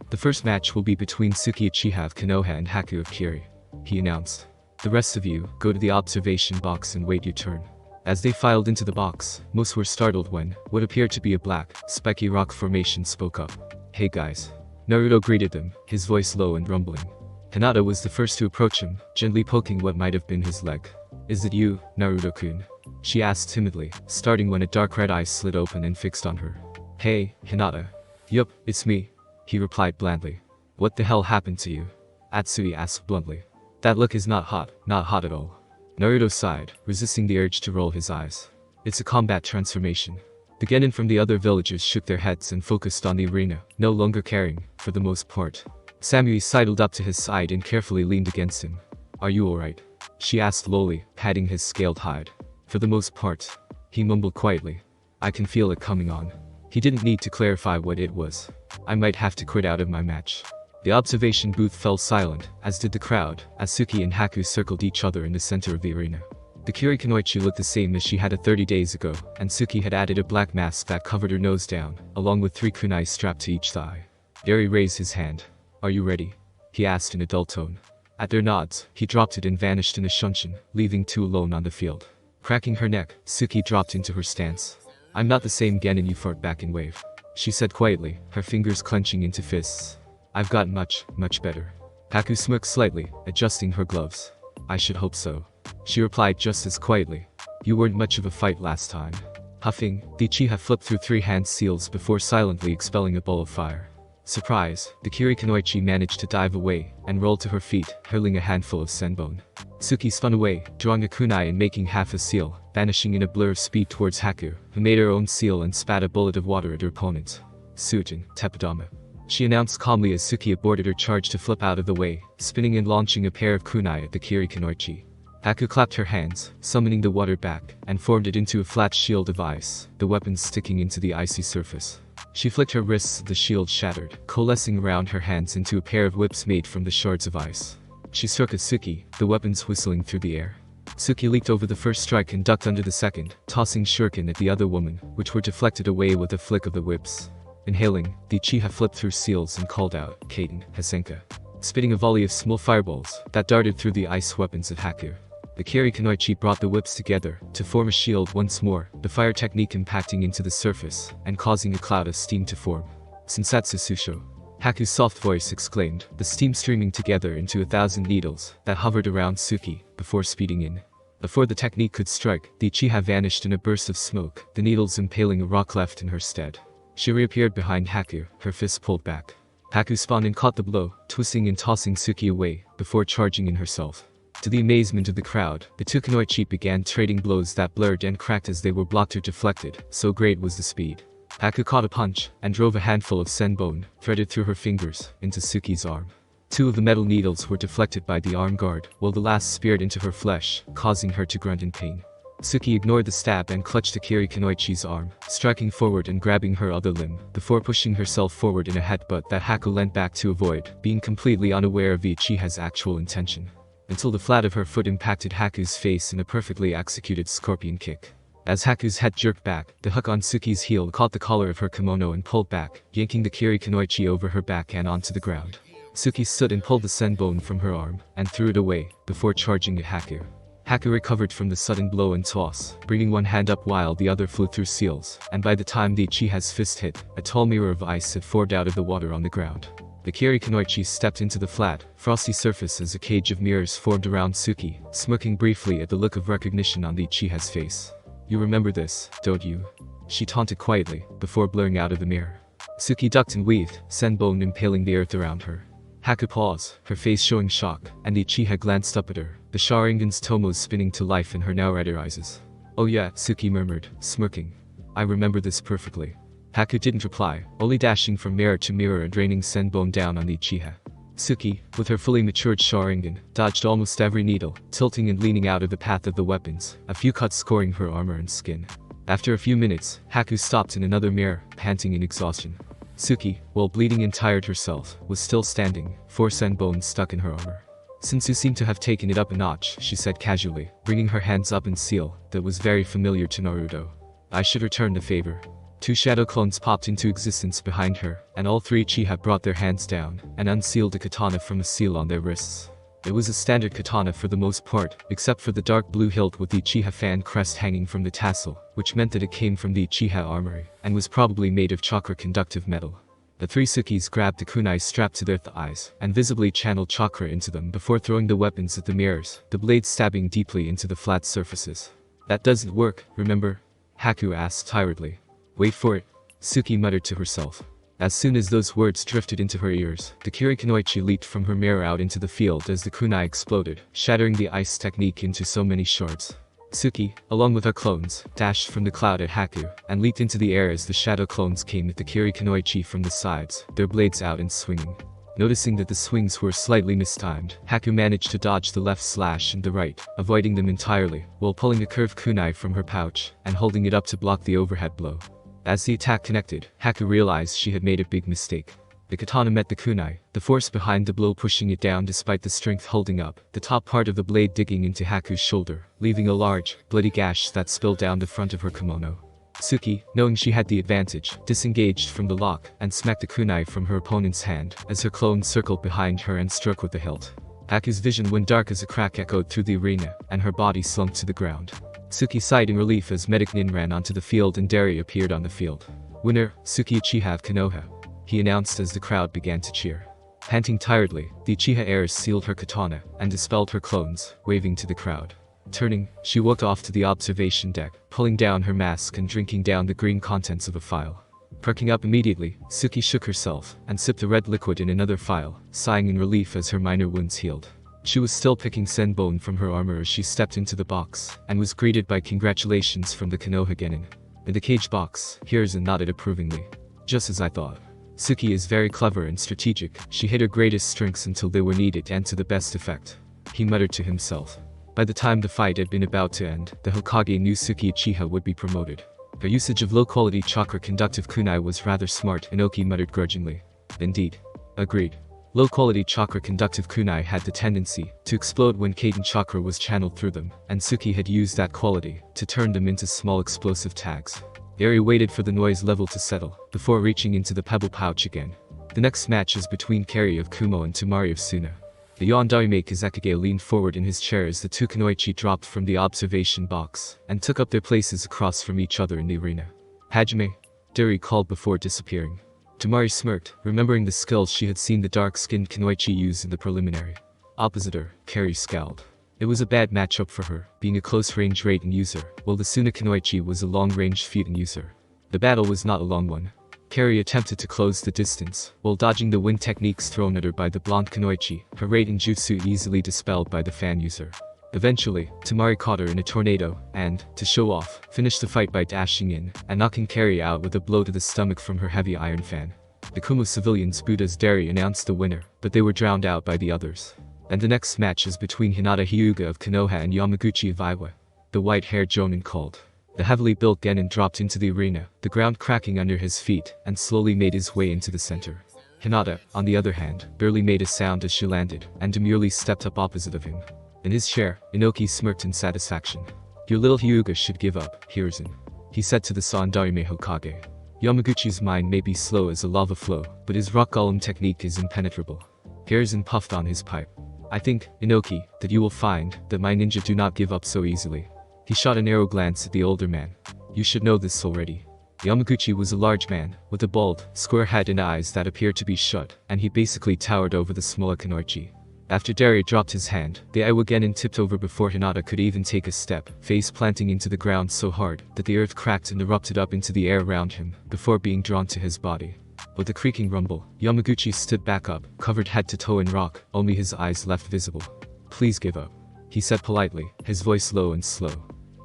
The first match will be between Suki Uchiha of Konoha and Haku of Kiri, he announced. The rest of you, go to the observation box and wait your turn. As they filed into the box, most were startled when what appeared to be a black, spiky rock formation spoke up. Hey guys. Naruto greeted them, his voice low and rumbling. Hinata was the first to approach him, gently poking what might have been his leg. Is it you, Naruto-kun? She asked timidly, starting when a dark red eye slid open and fixed on her. Hey, Hinata. Yup, it's me, he replied blandly. What the hell happened to you? Atsui asked bluntly. That look is not hot at all. Naruto sighed, resisting the urge to roll his eyes. It's a combat transformation. The genin from the other villagers shook their heads and focused on the arena, no longer caring, for the most part. Samui sidled up to his side and carefully leaned against him. Are you alright? She asked lowly, patting his scaled hide. For the most part, he mumbled quietly. I can feel it coming on. He didn't need to clarify what it was. I might have to quit out of my match. The observation booth fell silent, as did the crowd, as Suki and Haku circled each other in the center of the arena. The Kiri Kunoichi looked the same as she had 30 days ago, and Suki had added a black mask that covered her nose down, along with 3 kunai strapped to each thigh. Yuri raised his hand. Are you ready? He asked in a dull tone. At their nods, he dropped it and vanished in a shunshin, leaving 2 alone on the field. Cracking her neck, Suki dropped into her stance. I'm not the same genin you fought back in Wave, she said quietly, her fingers clenching into fists. I've gotten much better. Haku smirked slightly, adjusting her gloves. I should hope so, she replied just as quietly. You weren't much of a fight last time. Huffing, the Uchiha flipped through 3 hand seals before silently expelling a ball of fire. Surprise, the Kiri Kunoichi managed to dive away, and rolled to her feet, hurling a handful of senbon. Suki spun away, drawing a kunai and making half a seal, vanishing in a blur of speed towards Haku, who made her own seal and spat a bullet of water at her opponent. Sujin, Teppadama, she announced calmly as Suki aborted her charge to flip out of the way, spinning and launching a pair of kunai at the Kiri Kunoichi. Haku clapped her hands, summoning the water back, and formed it into a flat shield of ice, the weapon sticking into the icy surface. She flicked her wrists as the shield shattered, coalescing around her hands into a pair of whips made from the shards of ice. She struck at Suki, the weapons whistling through the air. Suki leaped over the first strike and ducked under the second, tossing shuriken at the other woman, which were deflected away with a flick of the whips. Inhaling, the Uchiha flipped through seals and called out, Kaiten, Hasenka, spitting a volley of small fireballs that darted through the ice weapons at Haku. The Kiri Kunoichi brought the whips together to form a shield once more, the fire technique impacting into the surface and causing a cloud of steam to form. Sensatsu Susho, Haku's soft voice exclaimed, the steam streaming together into 1,000 needles that hovered around Suki before speeding in. Before the technique could strike, the Uchiha vanished in a burst of smoke, the needles impaling a rock left in her stead. She reappeared behind Haku, her fists pulled back. Haku spun and caught the blow, twisting and tossing Suki away, before charging in herself. To the amazement of the crowd, the 2 kunoichi began trading blows that blurred and cracked as they were blocked or deflected, so great was the speed. Haku caught a punch, and drove a handful of senbon, threaded through her fingers, into Suki's arm. 2 of the metal needles were deflected by the arm guard, while the last speared into her flesh, causing her to grunt in pain. Suki ignored the stab and clutched Akiri Kunoichi's arm, striking forward and grabbing her other limb, before pushing herself forward in a headbutt that Haku leant back to avoid, being completely unaware of the Uchiha's actual intention. Until the flat of her foot impacted Haku's face in a perfectly executed scorpion kick. As Haku's head jerked back, the hook on Suki's heel caught the collar of her kimono and pulled back, yanking the Kiri Kunoichi over her back and onto the ground. Suki stood and pulled the senbone from her arm, and threw it away, before charging at Haku. Haku recovered from the sudden blow and toss, bringing one hand up while the other flew through seals, and by the time the Uchiha's fist hit, a tall mirror of ice had formed out of the water on the ground. The Kiri Kunoichi stepped into the flat, frosty surface as a cage of mirrors formed around Suki, smirking briefly at the look of recognition on the Uchiha's face. "You remember this, don't you?" she taunted quietly, before blurring out of the mirror. Suki ducked and weaved, senbone impaling the earth around her. Haku paused, her face showing shock, and the Uchiha glanced up at her, the Sharingan's tomos spinning to life in her now redder eyes. "Oh yeah," Suki murmured, smirking. "I remember this perfectly." Haku didn't reply, only dashing from mirror to mirror and raining senbone down on the Uchiha. Suki, with her fully matured Sharingan, dodged almost every needle, tilting and leaning out of the path of the weapons, a few cuts scoring her armor and skin. After a few minutes, Haku stopped in another mirror, panting in exhaustion. Suki, while bleeding and tired herself, was still standing, 4 senbone stuck in her armor. "Since you seem to have taken it up a notch," she said casually, bringing her hands up in seal that was very familiar to Naruto. "I should return the favor." 2 shadow clones popped into existence behind her, and all 3 Uchiha brought their hands down, and unsealed a katana from a seal on their wrists. It was a standard katana for the most part, except for the dark blue hilt with the Uchiha fan crest hanging from the tassel, which meant that it came from the Uchiha armory, and was probably made of chakra-conductive metal. The 3 Sukis grabbed the kunai strapped to their thighs, and visibly channeled chakra into them before throwing the weapons at the mirrors, the blades stabbing deeply into the flat surfaces. "That doesn't work, remember?" Haku asked tiredly. "Wait for it," Suki muttered to herself. As soon as those words drifted into her ears, the Kiri Kunoichi leaped from her mirror out into the field as the kunai exploded, shattering the ice technique into so many shards. Suki, along with her clones, dashed from the cloud at Haku, and leaped into the air as the shadow clones came at the Kiri Kunoichi from the sides, their blades out and swinging. Noticing that the swings were slightly mistimed, Haku managed to dodge the left slash and the right, avoiding them entirely, while pulling a curved kunai from her pouch, and holding it up to block the overhead blow. As the attack connected, Haku realized she had made a big mistake. The katana met the kunai, the force behind the blow pushing it down despite the strength holding up, the top part of the blade digging into Haku's shoulder, leaving a large, bloody gash that spilled down the front of her kimono. Suki, knowing she had the advantage, disengaged from the lock, and smacked the kunai from her opponent's hand, as her clone circled behind her and struck with the hilt. Haku's vision went dark as a crack echoed through the arena, and her body slunk to the ground. Suki sighed in relief as Medic Nin ran onto the field and Dari appeared on the field. "Winner, Suki Uchiha of Konoha," he announced as the crowd began to cheer. Panting tiredly, the Uchiha heiress sealed her katana, and dispelled her clones, waving to the crowd. Turning, she walked off to the observation deck, pulling down her mask and drinking down the green contents of a phial. Perking up immediately, Suki shook herself, and sipped the red liquid in another phial, sighing in relief as her minor wounds healed. She was still picking senbone from her armor as she stepped into the box, and was greeted by congratulations from the Konoha Genin. In the cage box, Hiruzen nodded approvingly. "Just as I thought. Suki is very clever and strategic, she hid her greatest strengths until they were needed and to the best effect," he muttered to himself. By the time the fight had been about to end, the Hokage knew Suki Uchiha would be promoted. Her usage of low-quality chakra-conductive kunai was rather smart, Inoki muttered grudgingly. "Indeed. Agreed. Low-quality chakra-conductive kunai had the tendency to explode when Kaiden chakra was channeled through them, and Suki had used that quality to turn them into small explosive tags." Eri waited for the noise level to settle, before reaching into the pebble pouch again. The next match is between Kari of Kumo and Tamari of Suna. The Yondaime Kazekage leaned forward in his chair as the 2 Kunoichi dropped from the observation box, and took up their places across from each other in the arena. "Hajime," Dari called before disappearing. Tamari smirked, remembering the skills she had seen the dark-skinned Kunoichi use in the preliminary. Opposite her, Kari scowled. It was a bad matchup for her, being a close-range raiden user, while the Suna Kunoichi was a long-range Futon user. The battle was not a long one. Kari attempted to close the distance, while dodging the wind techniques thrown at her by the blonde Kunoichi, her raiden jutsu easily dispelled by the fan user. Eventually, Tamari caught her in a tornado, and, to show off, finished the fight by dashing in, and knocking Kari out with a blow to the stomach from her heavy iron fan. The Kumo civilians booed as Dari announced the winner, but they were drowned out by the others. And the next match is between Hinata Hyuga of Konoha and Yamaguchi of Iwa. The white-haired Jonin called. The heavily built Genin dropped into the arena, the ground cracking under his feet, and slowly made his way into the center. Hinata, on the other hand, barely made a sound as she landed, and demurely stepped up opposite of him. In his chair, Inoki smirked in satisfaction. Your little Hyuga should give up, Hiruzen, he said to the Sandarime Hokage. Yamaguchi's mind may be slow as a lava flow, but his rock golem technique is impenetrable. Hiruzen puffed on his pipe. I think, Inoki, that you will find that my ninja do not give up so easily. He shot an arrow glance at the older man. You should know this already. Yamaguchi was a large man, with a bald, square head and eyes that appeared to be shut, and he basically towered over the smaller Kunoichi. After Dari dropped his hand, the Iwa Genin tipped over before Hinata could even take a step, face planting into the ground so hard that the earth cracked and erupted up into the air around him, before being drawn to his body. With a creaking rumble, Yamaguchi stood back up, covered head to toe in rock, only his eyes left visible. Please give up, he said politely, his voice low and slow.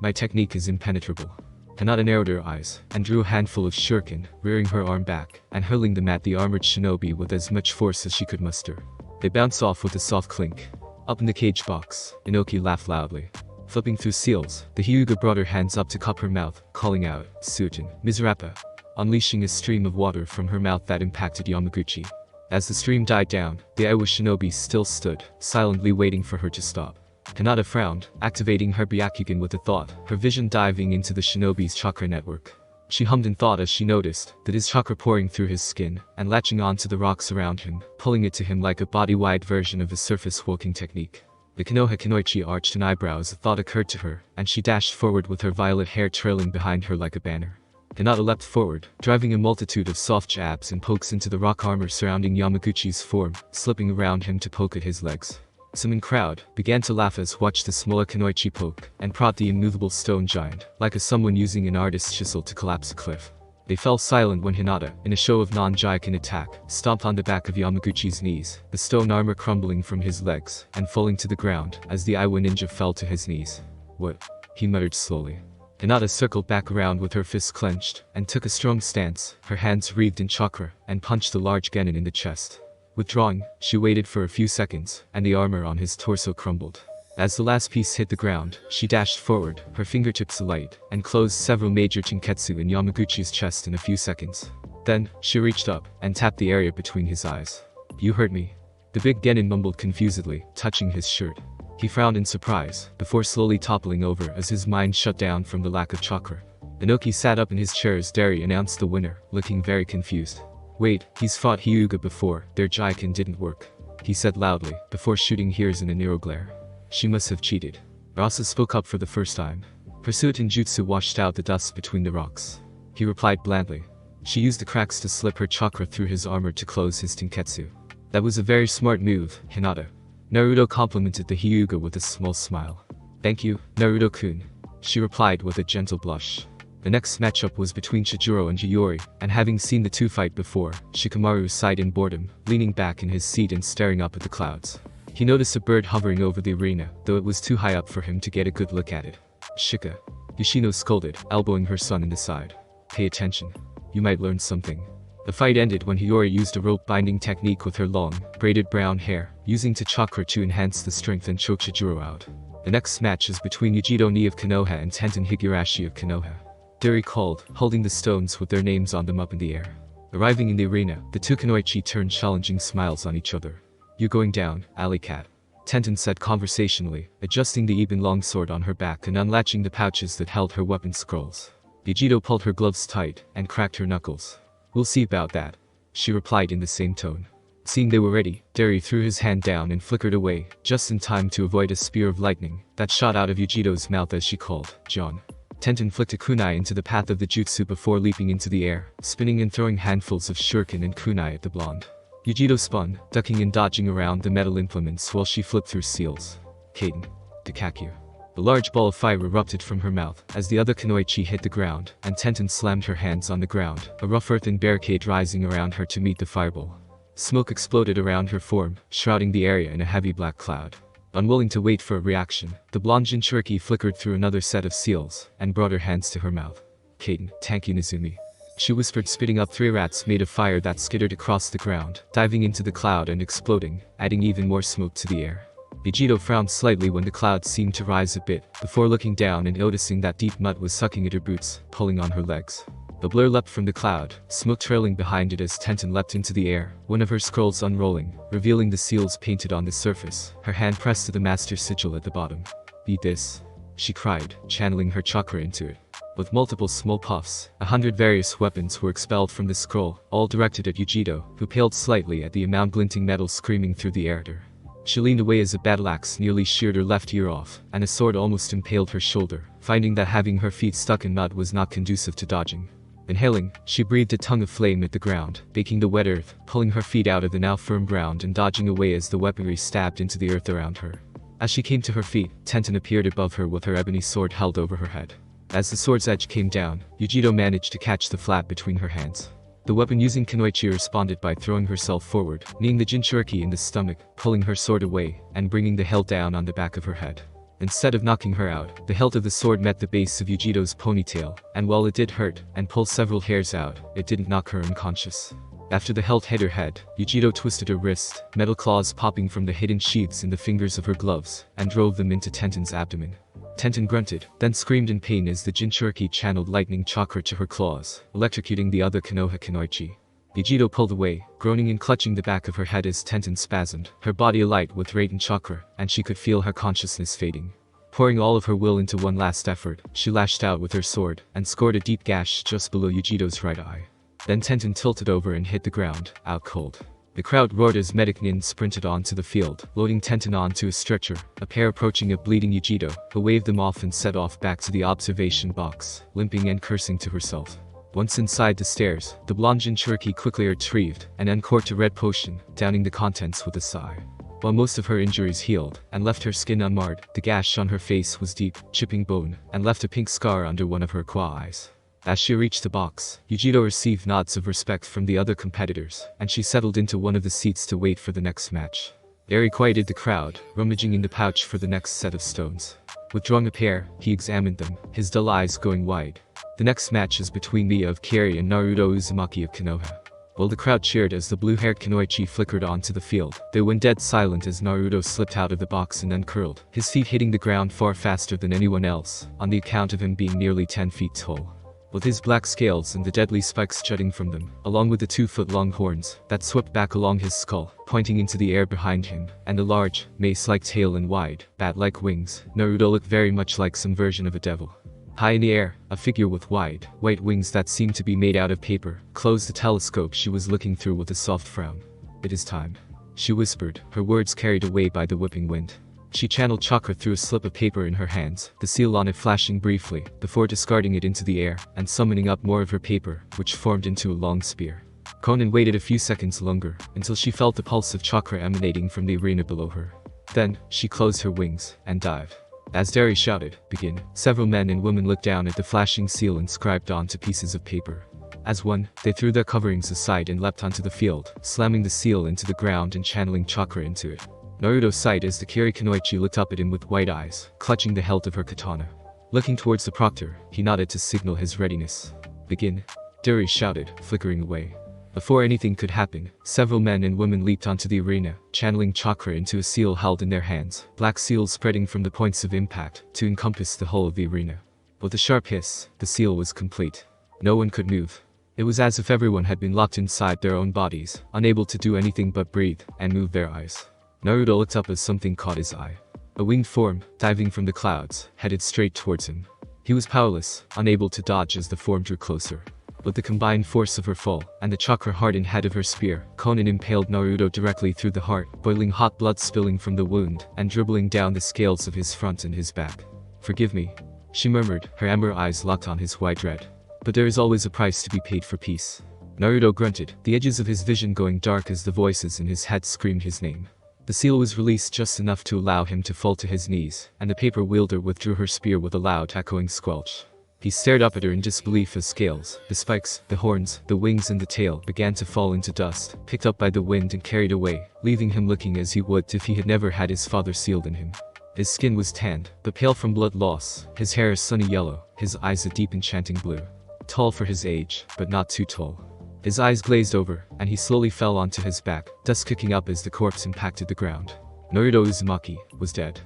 My technique is impenetrable. Hinata narrowed her eyes, and drew a handful of shuriken, rearing her arm back, and hurling them at the armored shinobi with as much force as she could muster. They bounced off with a soft clink. Up in the cage box, Inoki laughed loudly. Flipping through seals, the Hyuga brought her hands up to cup her mouth, calling out, Suiten, Mizrappa, unleashing a stream of water from her mouth that impacted Yamaguchi. As the stream died down, the Iwa shinobi still stood, silently waiting for her to stop. Hinata frowned, activating her Byakugan with a thought, her vision diving into the shinobi's chakra network. She hummed in thought as she noticed that his chakra pouring through his skin and latching onto the rocks around him, pulling it to him like a body-wide version of his surface walking technique. The Konoha Kunoichi arched an eyebrow as a thought occurred to her, and she dashed forward with her violet hair trailing behind her like a banner. Hinata leapt forward, driving a multitude of soft jabs and pokes into the rock armor surrounding Yamaguchi's form, slipping around him to poke at his legs. Some in crowd began to laugh as watched the smaller Kunoichi poke and prod the immovable stone giant, like as someone using an artist's chisel to collapse a cliff. They fell silent when Hinata, in a show of non-Jaiken attack, stomped on the back of Yamaguchi's knees, the stone armor crumbling from his legs and falling to the ground as the Iwa ninja fell to his knees. What? He muttered slowly. Hinata circled back around with her fists clenched and took a strong stance, her hands wreathed in chakra, and punched the large Genin in the chest. Withdrawing, she waited for a few seconds, and the armor on his torso crumbled. As the last piece hit the ground, she dashed forward, her fingertips alight, and closed several major chinketsu in Yamaguchi's chest in a few seconds. Then, she reached up and tapped the area between his eyes. You hurt me. The big Genin mumbled confusedly, touching his shirt. He frowned in surprise, before slowly toppling over as his mind shut down from the lack of chakra. Inoki sat up in his chair as Dari announced the winner, looking very confused. Wait, he's fought Hyuga before, their Jaiken didn't work, he said loudly, before shooting Hiruzen a Nero glare. She must have cheated. Rasa spoke up for the first time. Pursuit Jutsu washed out the dust between the rocks. He replied blandly. She used the cracks to slip her chakra through his armor to close his tenketsu. That was a very smart move, Hinata. Naruto complimented the Hyuga with a small smile. Thank you, Naruto-kun, she replied with a gentle blush. The next matchup was between Chijuro and Hiyori, and having seen the two fight before, Shikamaru sighed in boredom, leaning back in his seat and staring up at the clouds. He noticed a bird hovering over the arena, though it was too high up for him to get a good look at it. Shika, Yoshino scolded, elbowing her son in the side. Pay attention. You might learn something. The fight ended when Hiyori used a rope binding technique with her long, braided brown hair, using to chakra to enhance the strength and choke Chijuro out. The next match is between Yujiro Ni of Konoha and Tenten Higurashi of Konoha. Dari called, holding the stones with their names on them up in the air. Arriving in the arena, the two Kunoichi turned challenging smiles on each other. You're going down, alley cat, Tenten said conversationally, adjusting the ebon longsword on her back and unlatching the pouches that held her weapon scrolls. Yujiro pulled her gloves tight and cracked her knuckles. We'll see about that, she replied in the same tone. Seeing they were ready, Dari threw his hand down and flickered away, just in time to avoid a spear of lightning that shot out of Yujiro's mouth as she called, John. Tenten flicked a kunai into the path of the jutsu before leaping into the air, spinning and throwing handfuls of shuriken and kunai at the blonde. Yujiro spun, ducking and dodging around the metal implements while she flipped through seals. Kaiten. Dikakyu. A large ball of fire erupted from her mouth as the other Kunoichi hit the ground, and Tenten slammed her hands on the ground, a rough earthen barricade rising around her to meet the fireball. Smoke exploded around her form, shrouding the area in a heavy black cloud. Unwilling to wait for a reaction, the blonde Jinchuriki flickered through another set of seals and brought her hands to her mouth. Kaiten, Tanki Nizumi. she whispered, spitting up 3 rats made of fire that skittered across the ground, diving into the cloud and exploding, adding even more smoke to the air. Vegito frowned slightly when the cloud seemed to rise a bit, before looking down and noticing that deep mud was sucking at her boots, pulling on her legs. A blur leapt from the cloud, smoke trailing behind it as Tenten leapt into the air, one of her scrolls unrolling, revealing the seals painted on the surface, her hand pressed to the master sigil at the bottom. "Beat this," she cried, channeling her chakra into it. With multiple small puffs, 100 various weapons were expelled from the scroll, all directed at Vegito, who paled slightly at the amount glinting metal screaming through the air at her. She leaned away as a battle axe nearly sheared her left ear off, and a sword almost impaled her shoulder, finding that having her feet stuck in mud was not conducive to dodging. Inhaling, she breathed a tongue of flame at the ground, baking the wet earth, pulling her feet out of the now firm ground and dodging away as the weaponry stabbed into the earth around her. As she came to her feet, Tenten appeared above her with her ebony sword held over her head. As the sword's edge came down, Vegito managed to catch the flat between her hands. The weapon-using Kunoichi responded by throwing herself forward, kneeing the Jinchuriki in the stomach, pulling her sword away, and bringing the hilt down on the back of her head. Instead of knocking her out, the hilt of the sword met the base of Vegito's ponytail, and while it did hurt, and pull several hairs out, it didn't knock her unconscious. After the hilt hit her head, Vegito twisted her wrist, metal claws popping from the hidden sheaths in the fingers of her gloves, and drove them into Tenten's abdomen. Tenten grunted, then screamed in pain as the Jinchuriki channeled lightning chakra to her claws, electrocuting the other Konoha Kunoichi. Vegito pulled away, groaning and clutching the back of her head as Tenten spasmed, her body alight with rage and chakra, and she could feel her consciousness fading. Pouring all of her will into one last effort, she lashed out with her sword, and scored a deep gash just below Vegito's right eye. Then Tenten tilted over and hit the ground, out cold. The crowd roared as medic nin sprinted onto the field, loading Tenten onto a stretcher, a pair approaching a bleeding Vegito, who waved them off and set off back to the observation box, limping and cursing to herself. Once inside the stairs, the blonde Jinchuriki quickly retrieved and uncorked a red potion, downing the contents with a sigh. While most of her injuries healed and left her skin unmarred, the gash on her face was deep, chipping bone, and left a pink scar under one of her eyes. As she reached the box, Vegito received nods of respect from the other competitors, and she settled into one of the seats to wait for the next match. Eri quieted the crowd, rummaging in the pouch for the next set of stones. Withdrawing a pair, he examined them, his dull eyes going wide. The next match is between Mia of Kiri and Naruto Uzumaki of Konoha. While the crowd cheered as the blue-haired Kunoichi flickered onto the field, they went dead silent as Naruto slipped out of the box and uncurled, his feet hitting the ground far faster than anyone else, on the account of him being nearly 10 feet tall. With his black scales and the deadly spikes jutting from them, along with the 2-foot-long horns that swept back along his skull, pointing into the air behind him, and a large, mace-like tail and wide, bat-like wings, Naruto looked very much like some version of a devil. High in the air, a figure with wide, white wings that seemed to be made out of paper, closed the telescope she was looking through with a soft frown. "It is time," she whispered, her words carried away by the whipping wind. She channeled chakra through a slip of paper in her hands, the seal on it flashing briefly, before discarding it into the air, and summoning up more of her paper, which formed into a long spear. Konan waited a few seconds longer, until she felt the pulse of chakra emanating from the arena below her. Then, she closed her wings, and dived. As Dari shouted, "Begin," several men and women looked down at the flashing seal inscribed onto pieces of paper. As one, they threw their coverings aside and leapt onto the field, slamming the seal into the ground and channeling chakra into it. Naruto sighed as the Kiri Kunoichi looked up at him with wide eyes, clutching the hilt of her katana. Looking towards the proctor, he nodded to signal his readiness. "Begin," Dari shouted, flickering away. Before anything could happen, several men and women leaped onto the arena, channeling chakra into a seal held in their hands, black seals spreading from the points of impact to encompass the whole of the arena. With a sharp hiss, the seal was complete. No one could move. It was as if everyone had been locked inside their own bodies, unable to do anything but breathe and move their eyes. Naruto looked up as something caught his eye. A winged form, diving from the clouds, headed straight towards him. He was powerless, unable to dodge as the form drew closer. With the combined force of her fall, and the chakra-hardened head of her spear, Konan impaled Naruto directly through the heart, boiling hot blood spilling from the wound, and dribbling down the scales of his front and his back. "Forgive me," she murmured, her amber eyes locked on his wide red. "But there is always a price to be paid for peace." Naruto grunted, the edges of his vision going dark as the voices in his head screamed his name. The seal was released just enough to allow him to fall to his knees, and the paper wielder withdrew her spear with a loud echoing squelch. He stared up at her in disbelief as scales, the spikes, the horns, the wings and the tail began to fall into dust, picked up by the wind and carried away, leaving him looking as he would if he had never had his father sealed in him. His skin was tanned, but pale from blood loss, his hair a sunny yellow, his eyes a deep enchanting blue. Tall for his age, but not too tall. His eyes glazed over, and he slowly fell onto his back, dust kicking up as the corpse impacted the ground. Naruto Uzumaki was dead.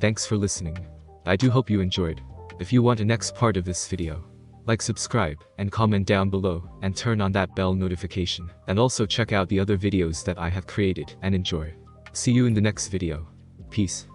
Thanks for listening. I do hope you enjoyed. If you want a next part of this video, like, subscribe, and comment down below, and turn on that bell notification. And also check out the other videos that I have created, and enjoy. See you in the next video. Peace.